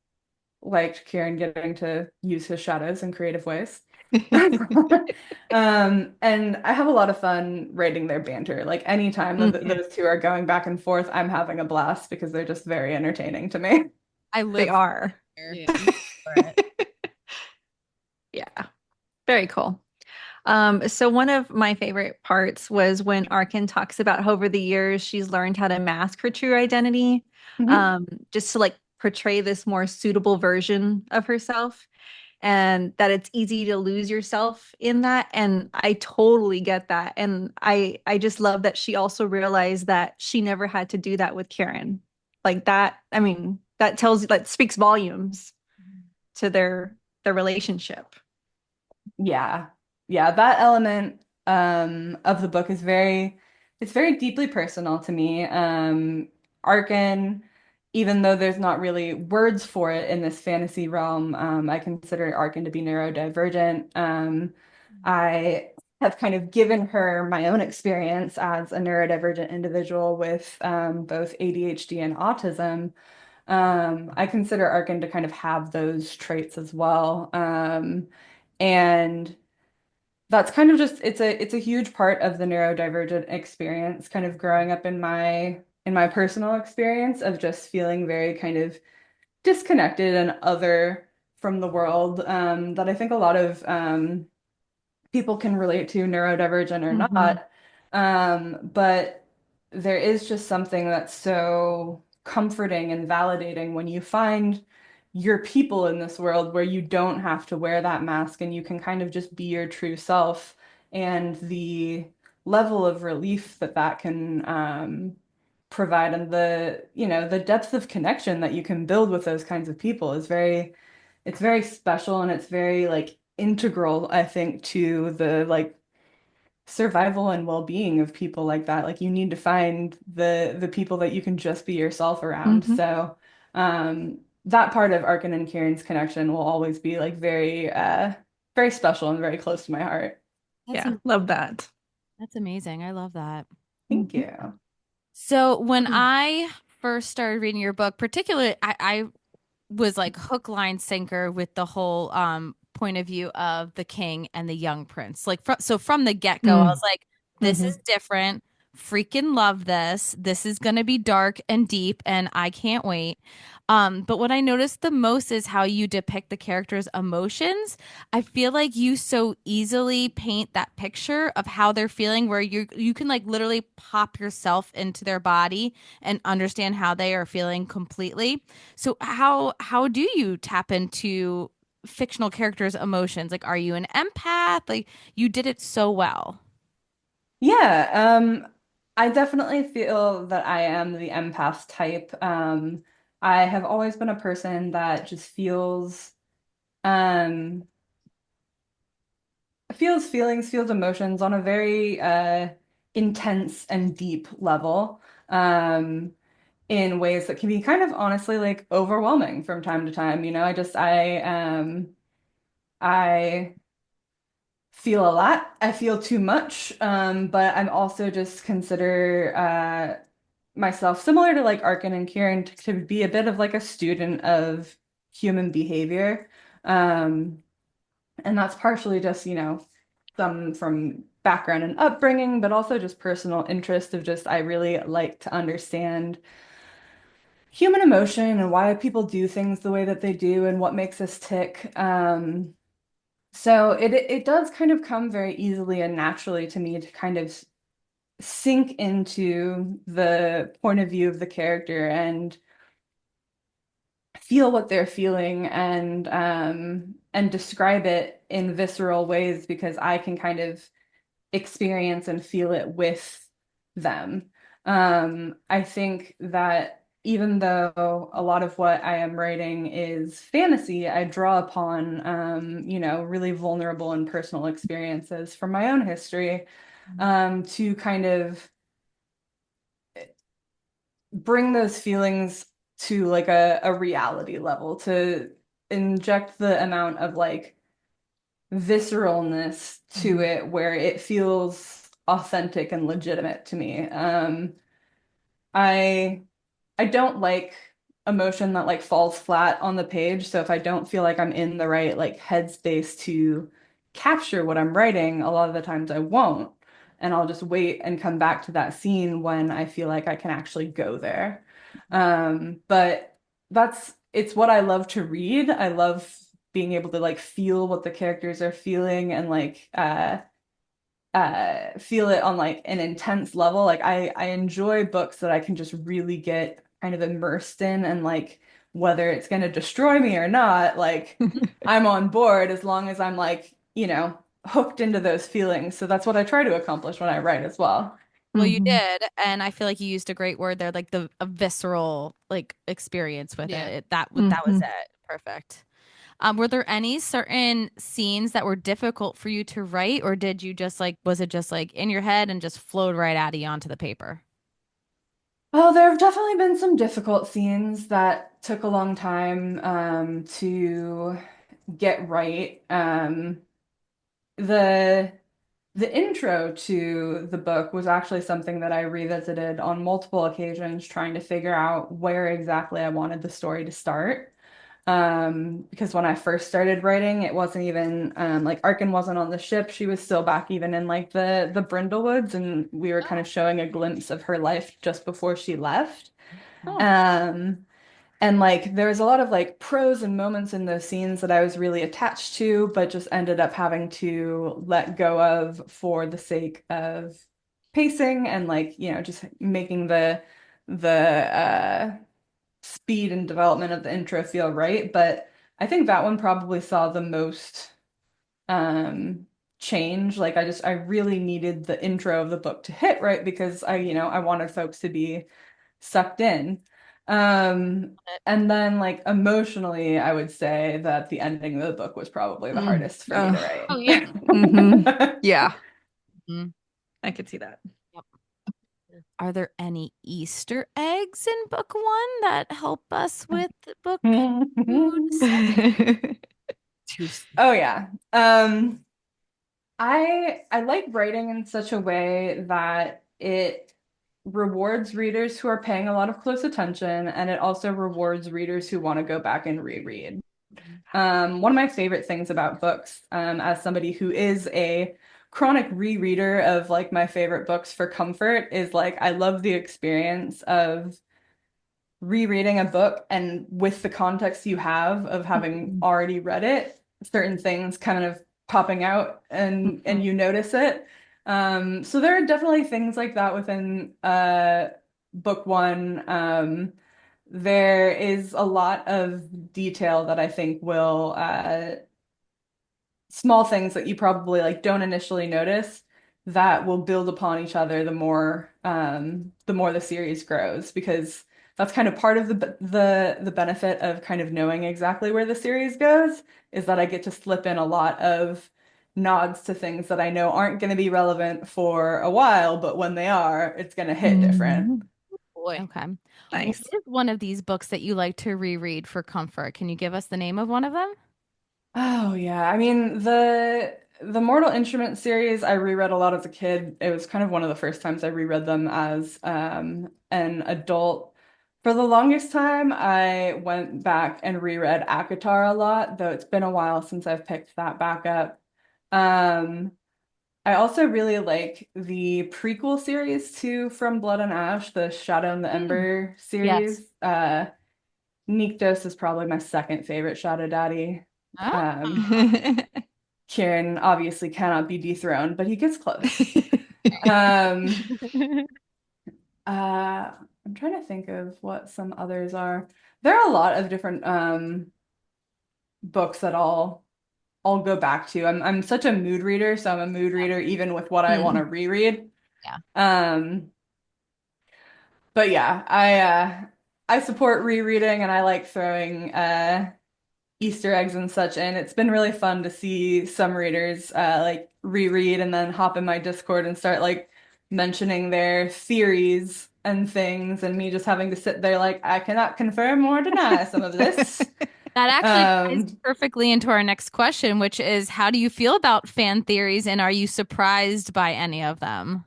liked Kieran getting to use his shadows in creative ways. And I have a lot of fun writing their banter. Like anytime that Mm. those two are going back and forth, I'm having a blast because they're just very entertaining to me. I They live are. here for it. Yeah. Very cool. So one of my favorite parts was when Arkin talks about how over the years she's learned how to mask her true identity, Mhm. just to like portray this more suitable version of herself, and that it's easy to lose yourself in that. And I totally get that. And I just love that she also realized that she never had to do that with Karen. Like that, I mean, that speaks volumes to their relationship. Yeah. Yeah, that element of the book is it's very deeply personal to me. Arkin, even though there's not really words for it in this fantasy realm, I consider Arkin to be neurodivergent. I have kind of given her my own experience as a neurodivergent individual with both ADHD and autism. I consider Arkin to kind of have those traits as well. And that's kind of just it's a huge part of the neurodivergent experience, kind of growing up in my personal experience of just feeling very kind of disconnected and other from the world, that I think a lot of people can relate to, neurodivergent or Hmm. not. But there is just something that's so comforting and validating when you find your people in this world where you don't have to wear that mask and you can kind of just be your true self. And the level of relief that that can provide, and the depth of connection that you can build with those kinds of people is it's very special, and it's very like integral, I think, to the like survival and well-being of people like that. Like you need to find the people that you can just be yourself around. Hmm. So that part of Arkin and Kieran's connection will always be like very special and very close to my heart. That's Yeah, love that. that's amazing. I love that. Thank Mhm. you. So when I first started reading your book, particularly, I was like hook, line, sinker with the whole point of view of the king and the young prince. Like so from the get-go, I was Mm. like, this Hmm. is different. Freaking love this. This is gonna be dark and deep, and I can't wait. But what I noticed the most is how you depict the characters' emotions. I feel like you so easily paint that picture of how they're feeling, where you can like literally pop yourself into their body and understand how they are feeling completely. So how do you tap into fictional characters' emotions? Like, are you an empath? Like, you did it so well. Yeah, I definitely feel that I am the empath type. I have always been a person that just um, feels feelings, feels emotions on a very intense and deep level, in ways that can be kind of honestly like overwhelming from time to time. I feel a lot. I feel too much, but I'm also just consider myself similar to like Arkin and Kieran to be a bit of like a student of human behavior. Um, and that's partially just, some from background and upbringing, but also just personal interest of just I really like to understand human emotion and why people do things the way that they do and what makes us tick. So it does kind of come very easily and naturally to me to kind of sink into the point of view of the character and feel what they're feeling and describe it in visceral ways because I can kind of experience and feel it with them. I think that even though a lot of what I am writing is fantasy, I draw upon really vulnerable and personal experiences from my own history, to kind of bring those feelings to like a reality level, to inject the amount of like visceralness to it where it feels authentic and legitimate to me. I I don't like emotion that like falls flat on the page. So if I don't feel like I'm in the right like headspace to capture what I'm writing, a lot of the times I won't. And I'll just wait and come back to that scene when I feel like I can actually go there. But it's what I love to read. I love being able to like feel what the characters are feeling and like feel it on like an intense level. Like I enjoy books that I can just really get kind of immersed in, and like whether it's going to destroy me or not, like I'm on board as long as I'm like, hooked into those feelings. So that's what I try to accomplish when I write as well. Well, you Mhm. did, and I feel like you used a great word there, like the a visceral like experience with Yeah. that was Mhm. it. Perfect. Were there any certain scenes that were difficult for you to write, or did you just like was it just like in your head and just flowed right out of you onto the paper? Oh, there have definitely been some difficult scenes that took a long time to get right. The The intro to the book was actually something that I revisited on multiple occasions, trying to figure out where exactly I wanted the story to start. Because when I first started writing, it wasn't even like Arkin wasn't on the ship. She was still back even in like the Brindlewoods, and we were kind of showing a glimpse of her life just before she left. Oh. Um, and like there was a lot of like prose and moments in those scenes that I was really attached to, but just ended up having to let go of for the sake of pacing and like, just making the speed and development of the intro feel right. But I think that one probably saw the most um change. Like I really needed the intro of the book to hit right because I wanted folks to be sucked in. And then like emotionally, I would say that the ending of the book was probably the hardest for me to write. Oh, yeah. Yeah, Mhm. I could see that. Are there any Easter eggs in book one that help us with book Oh yeah. I like writing in such a way that it rewards readers who are paying a lot of close attention, and it also rewards readers who want to go back and reread. One of my favorite things about books, as somebody who is a chronic rereader of like my favorite books for comfort, is like I love the experience of rereading a book and with the context you have of having already read it, certain things kind of popping out and you notice it. So there are definitely things like that within book one. There is a lot of detail that I think will small things that you probably like don't initially notice that will build upon each other the more the series grows, because that's kind of part of the benefit of kind of knowing exactly where the series goes, is that I get to slip in a lot of nods to things that I know aren't going to be relevant for a while, but when they are, it's going to hit different. Boy. Okay. Nice. What is one of these books that you like to reread for comfort? Can you give us the name of one of them? Oh yeah. I mean, the Mortal Instrument series I reread a lot as a kid. It was kind of one of the first times I reread them as an adult. For the longest time, I went back and reread ACOTAR a lot, though it's been a while since I've picked that back up. Um, I also really like the prequel series too from Blood and Ash, the Shadow and the Ember Yes. series. Nyktos is probably my second favorite Shadow Daddy. Kieran obviously cannot be dethroned, but he gets close. I'm trying to think of what some others are. There are a lot of different books that I'll go back to. I'm such a mood reader, so I'm a mood reader even with what I want to reread. Yeah. But yeah, I support rereading, and I like throwing Easter eggs and such in. It's been really fun to see some readers like reread and then hop in my Discord and start like mentioning their theories and things, and me just having to sit there like I cannot confirm or deny some of this. That actually ties perfectly into our next question, which is how do you feel about fan theories and are you surprised by any of them?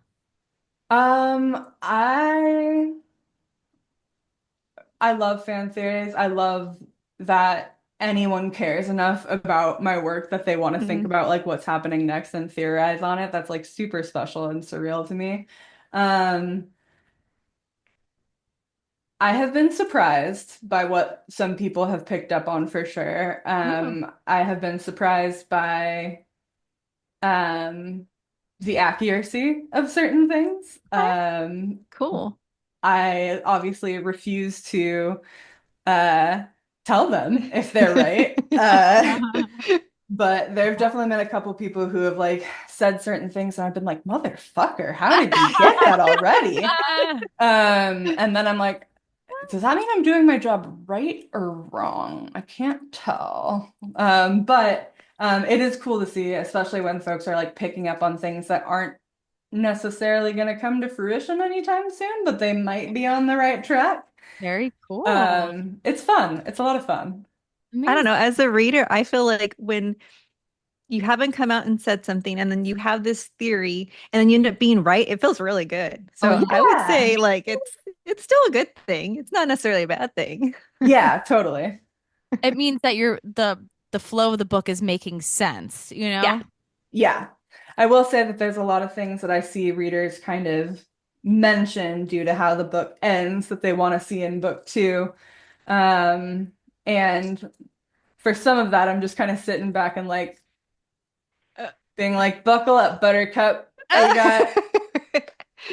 I love fan theories. I love that anyone cares enough about my work that they want to think about like what's happening next and theorize on it. That's like super special and surreal to me. Um, I have been surprised by what some people have picked up on for sure. I have been surprised by the accuracy of certain things. Cool. I obviously refuse to uh tell them if they're right. But there have definitely been a couple people who have like said certain things and I've been like, motherfucker, how did you get that already? And then I'm like, does that mean I'm doing my job right or wrong? I can't tell. But it is cool to see, especially when folks are like picking up on things that aren't necessarily going to come to fruition anytime soon, but they might be on the right track. Very cool. It's fun. It's a lot of fun. I don't know. As a reader, I feel like when you haven't come out and said something and then you have this theory and then you end up being right, it feels really good. So I would say like it's still a good thing. It's not necessarily a bad thing. Yeah, totally. It means that the flow of the book is making sense, you know? Yeah. Yeah. I will say that there's a lot of things that I see readers kind of mention due to how the book ends that they want to see in book two. And for some of that, I'm just kind of sitting back and like being like, buckle up, Buttercup.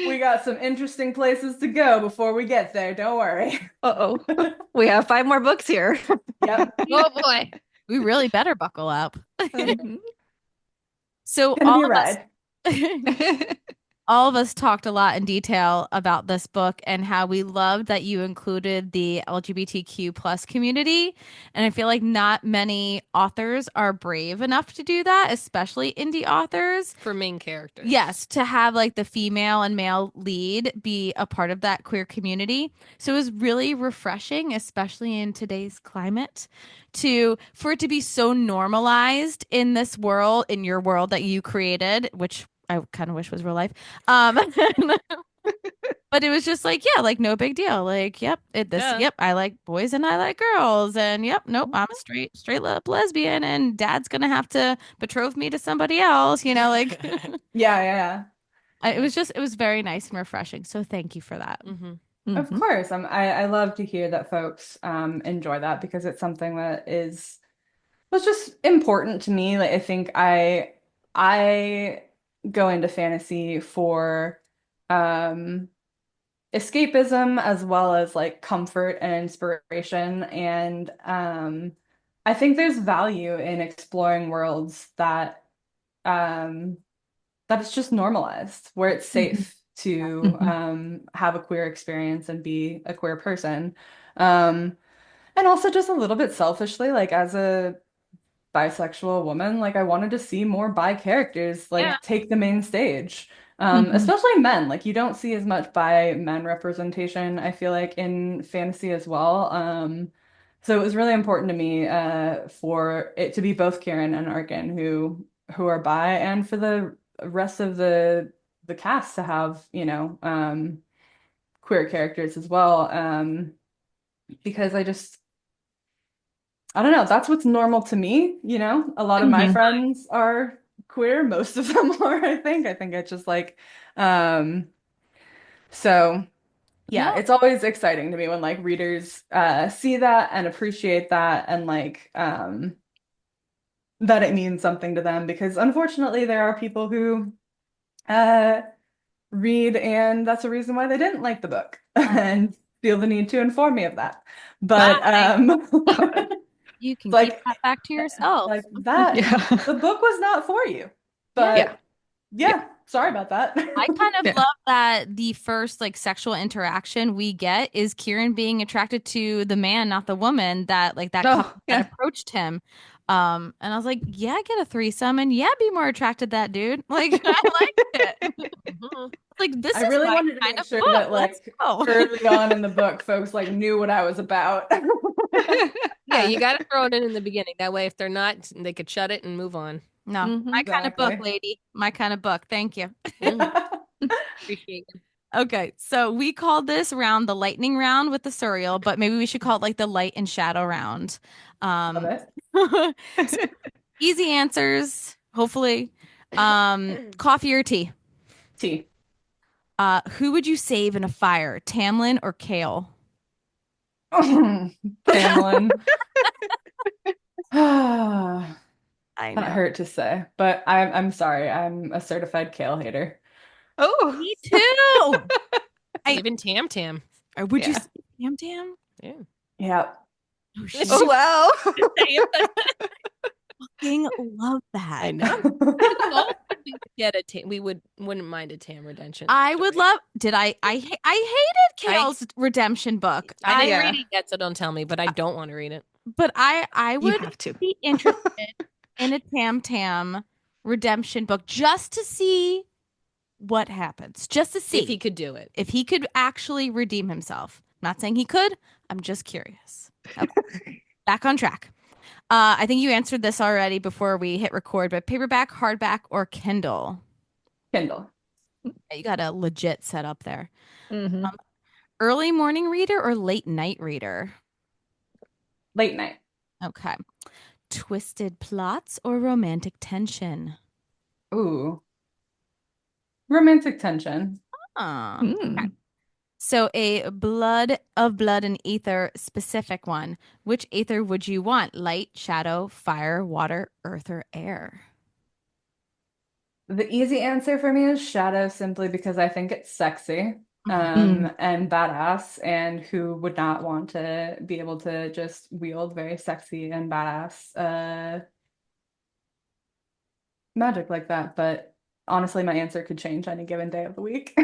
We got some interesting places to go before we get there. Don't worry. Uh-oh. We have 5 more books here. Yep. Oh boy. We really better buckle up. So Gonna be a ride. all of us talked a lot in detail about this book and how we loved that you included the LGBTQ plus community. And I feel like not many authors are brave enough to do that, especially indie authors. For main characters. Yes, to have like the female and male lead be a part of that queer community. So it was really refreshing, especially in today's climate, for it to be so normalized in this world, in your world that you created, which I kind of wish was real life. But it was just like, yeah, like no big deal. Like, yep, yep, I like boys and I like girls, and yep, nope, I'm a straight up lesbian, and dad's gonna have to betroth me to somebody else, like. Yeah. It was very nice and refreshing. So thank you for that. Of course. I love to hear that folks enjoy that because it's something that was just important to me. Like I think I go into fantasy for escapism as well as like comfort and inspiration. And I think there's value in exploring worlds that it's just normalized, where it's safe to have a queer experience and be a queer person. And also just a little bit selfishly, like as a bisexual woman, like I wanted to see more bi characters like take the main stage. Especially men. Like you don't see as much bi men representation, I feel like, in fantasy as well. So it was really important to me for it to be both Kieran and Arkin who are bi, and for the rest of the cast to have, queer characters as well. Because I don't know, that's what's normal to me, A lot of my friends are queer, most of them are, I think. I think it's just like so yeah, it's always exciting to me when like readers see that and appreciate that and like that it means something to them, because unfortunately there are people who read and that's a reason why they didn't like the book and feel the need to inform me of that. But you can like, keep that back to yourself. Like that, the book was not for you. But sorry about that. I kind of love that the first like sexual interaction we get is Kieran being attracted to the man, not the woman, that couple that approached him. And I was like, yeah, get a threesome and be more attracted to that dude. Like I liked it. Like this I really is wanted to make sure that like early on in the book folks like knew what I was about. Yeah, you got to throw it in the beginning. That way if they're not, they could shut it and move on. No, my kind of book, lady. My kind of book. Thank you. Appreciate it. Okay, so we called this round the lightning round with the Suriel, but maybe we should call it like the light and shadow round. Love it. So, easy answers, hopefully. Coffee or tea? Tea. Who would you save in a fire, Tamlin or Kale? Tamlin. I know. That hurt to say, but I'm sorry. I'm a certified Kale hater. Oh, me too. Even Tam Tam. Or would you say Tam Tam? Yeah. Yeah. Oh wow. Fucking love that. I know. We wouldn't mind a Tam redemption. I would love. I hated Kale's redemption book. I'm reading it, so don't tell me. But I don't want to read it. But I would have to be interested in a Tam Tam redemption book just to see what happens. Just to see if he could do it. If he could actually redeem himself. I'm not saying he could. I'm just curious. Okay. Back on track. I think you answered this already before we hit record, but paperback, hardback, or Kindle? Kindle. You got a legit setup there. Early morning reader or late night reader? Late night. Okay. Twisted plots or romantic tension? Ooh. Romantic tension. Okay. So a Blood and Aether specific one. Which Aether would you want? Light, shadow, fire, water, earth, or air? The easy answer for me is shadow, simply because I think it's sexy and badass, and who would not want to be able to just wield very sexy and badass magic like that. But honestly, my answer could change any given day of the week.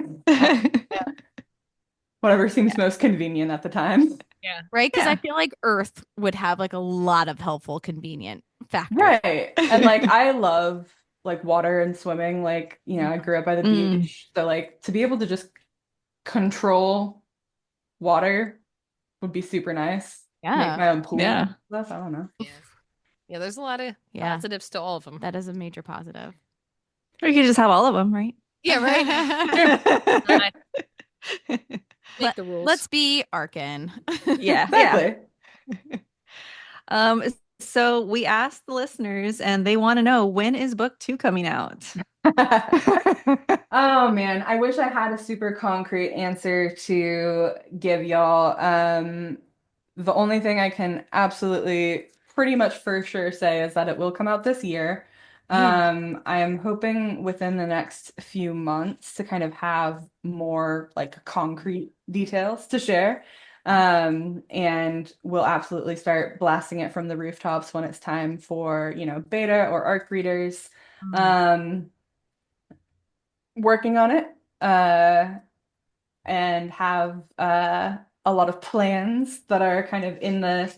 Whatever seems most convenient at the time. Yeah. Right? Because I Yeah. feel like Earth would have like a lot of helpful, convenient factors. Right. And like I love like water and swimming. Like, I grew up by the Mm. beach. So like to be able to just control water would be super nice. Make Yeah. my own pool. Yeah. Stuff. I don't know. Yeah, there's a lot of Yeah. positives to all of them. That is a major positive. Or you could just have all of them, right? Yeah, right. Make the rules. Let's be arcane. Yeah. Exactly. So we asked the listeners and they want to know, when is book 2 coming out? Oh man, I wish I had a super concrete answer to give y'all. The only thing I can absolutely pretty much for sure say is that it will come out this year. I am hoping within the next few months to kind of have more like concrete details to share. And we'll absolutely start blasting it from the rooftops when it's time for, beta or ARC readers. Working on it, and have a lot of plans that are kind of in the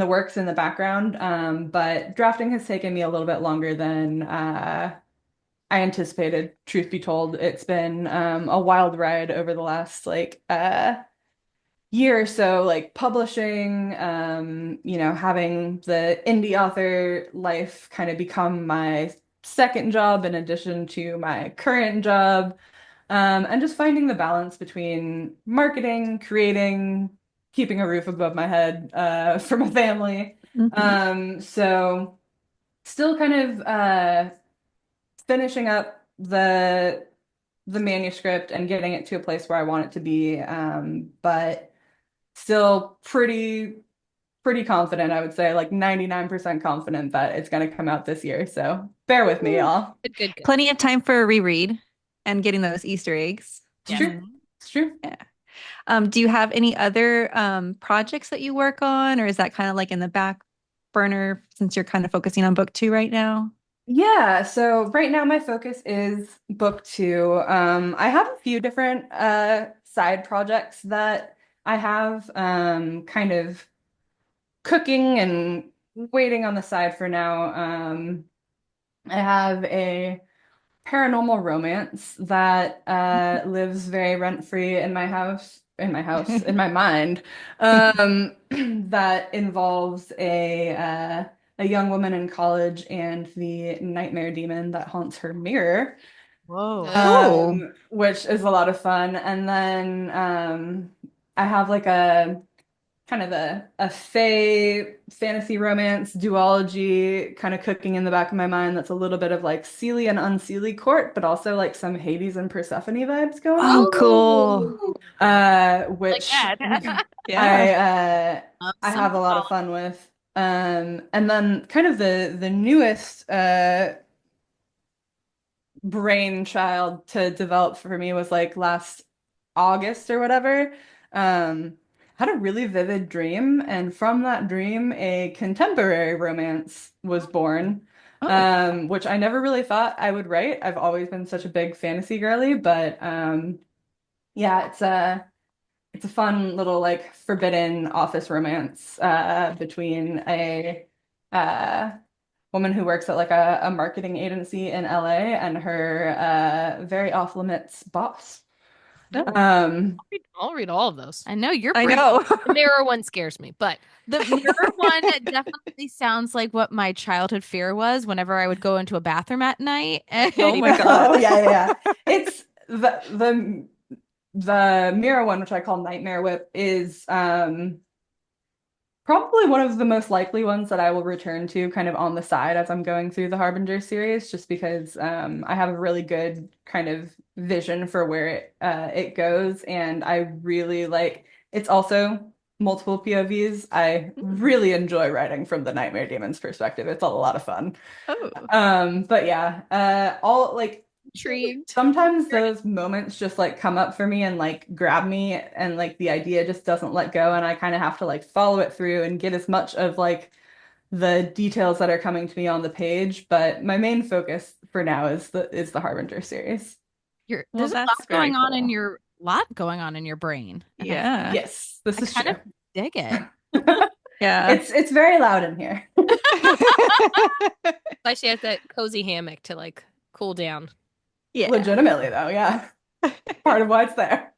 works in the background. But drafting has taken me a little bit longer than I anticipated, truth be told. It's been a wild ride over the last like year or so, like publishing, having the indie author life kind of become my second job in addition to my current job. And just finding the balance between marketing, creating, keeping a roof above my head for my family. So still kind of finishing up the manuscript and getting it to a place where I want it to be. But still pretty confident, I would say, like 99% confident that it's going to come out this year. So bear with me, y'all. Good. Plenty of time for a reread and getting those Easter eggs. It's true. It's true. Yeah. Do you have any other projects that you work on, or is that kind of like in the back burner since you're kind of focusing on book 2 right now? Yeah, so right now my focus is book 2. I have a few different side projects that I have kind of cooking and waiting on the side for now. I have a paranormal romance that lives very rent-free in my house, in my mind, that involves a young woman in college and the nightmare demon that haunts her mirror. Whoa. Which is a lot of fun. And then I have like a kind of a fae fantasy romance duology kind of cooking in the back of my mind that's a little bit of like Seelie and Unseelie court, but also like some Hades and Persephone vibes going on. Oh, cool. Which Yeah. I have a lot of fun with. And then kind of the newest brainchild to develop for me was like last August or whatever. Had a really vivid dream, and from that dream, a contemporary romance was born, which I never really thought I would write. I've always been such a big fantasy girly, but yeah, it's a fun little like forbidden office romance between a woman who works at like a marketing agency in LA and her very off limits boss. I'll read all of those. I know you're I know. The mirror one scares me, but the mirror one definitely sounds like what my childhood fear was whenever I would go into a bathroom at night. Oh my God. Oh, yeah. It's the mirror one, which I call Nightmare Whip, is probably one of the most likely ones that I will return to kind of on the side as I'm going through the Harbinger series, just because I have a really good kind of vision for where it goes, and I really like it's also multiple POVs. I really enjoy writing from the Nightmare Demon's perspective. It's a lot of fun. But yeah, all like Intrigued. sometimes those moments just like come up for me and like grab me, and like the idea just doesn't let go, and I kind of have to like follow it through and get as much of like the details that are coming to me on the page. But my main focus for now is the Harbinger series. Well, Well, there's a that's lot very going on in cool. your brain. And Yeah. Yes, this I is kind true. of dig it. Yeah. It's very loud in here. Why she has that cozy hammock to like cool down. Yeah. Legitimately, though, yeah. Part of why it's there.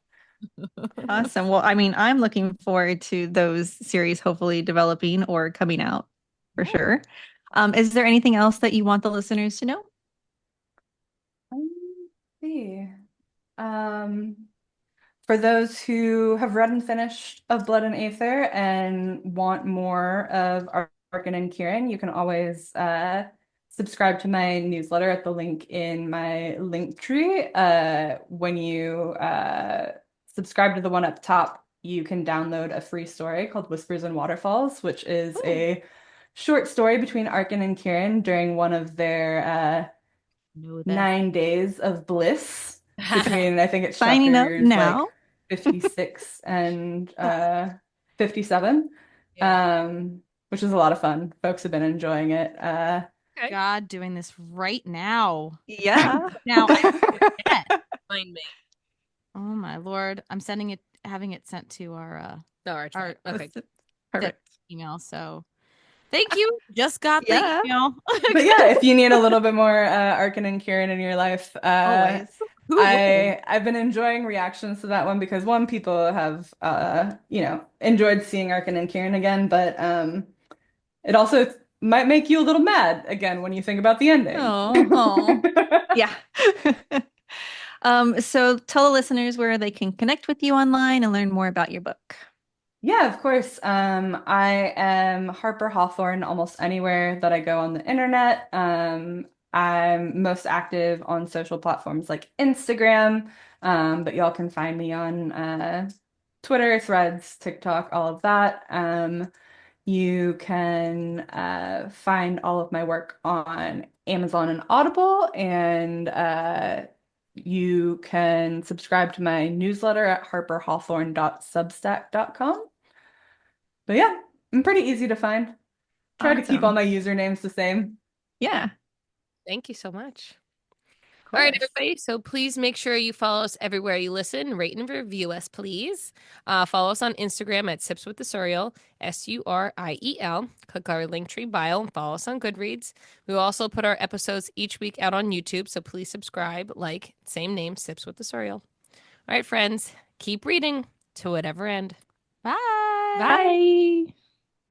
Awesome. Well, I mean, I'm looking forward to those series hopefully developing or coming out for sure. Is there anything else that you want the listeners to know? Let's see. Um, for those who have read and finished of Blood and Aether and want more of Arkan and Kieran, you can always subscribe to my newsletter at the link in my link tree. When you subscribe to the one up top, you can download a free story called Whispers and Waterfalls, which is a short story between Arkan and Kieran during one of their Know this. 9 days of bliss between, I think it's Signing up chapters now. like 56 and 57, which is a lot of fun. Folks have been enjoying it. Okay. God, doing this right now. Yeah. Now I forget. Find me. Oh my Lord. I'm having it sent to our No, our chat. Okay. Perfect. email. So thank you. Just got Yeah. the email. But yeah, if you need a little bit more Arkan and Kieran in your life, Always. I've been enjoying reactions to that one because one, people have enjoyed seeing Arkan and Kieran again, but it also might make you a little mad again when you think about the ending. Oh. Yeah. So tell the listeners where they can connect with you online and learn more about your book. Yeah, of course. I am Harper Hawthorne almost anywhere that I go on the internet. I'm most active on social platforms like Instagram, but y'all can find me on Twitter, Threads, TikTok, all of that. You can find all of my work on Amazon and Audible, and you can subscribe to my newsletter at harperhawthorne.substack.com. But yeah, I'm pretty easy to find. Try to keep all Awesome. my usernames the same. Yeah. Thank you so much. Of All right, course. everybody. So please make sure you follow us everywhere you listen. Rate and review us, please. Follow us on Instagram at Sips with the Suriel, Suriel. Click our Linktree bio and follow us on Goodreads. We will also put our episodes each week out on YouTube, so please subscribe, same name, Sips with the Suriel. All right, friends, keep reading to whatever end. Bye. Bye. Bye.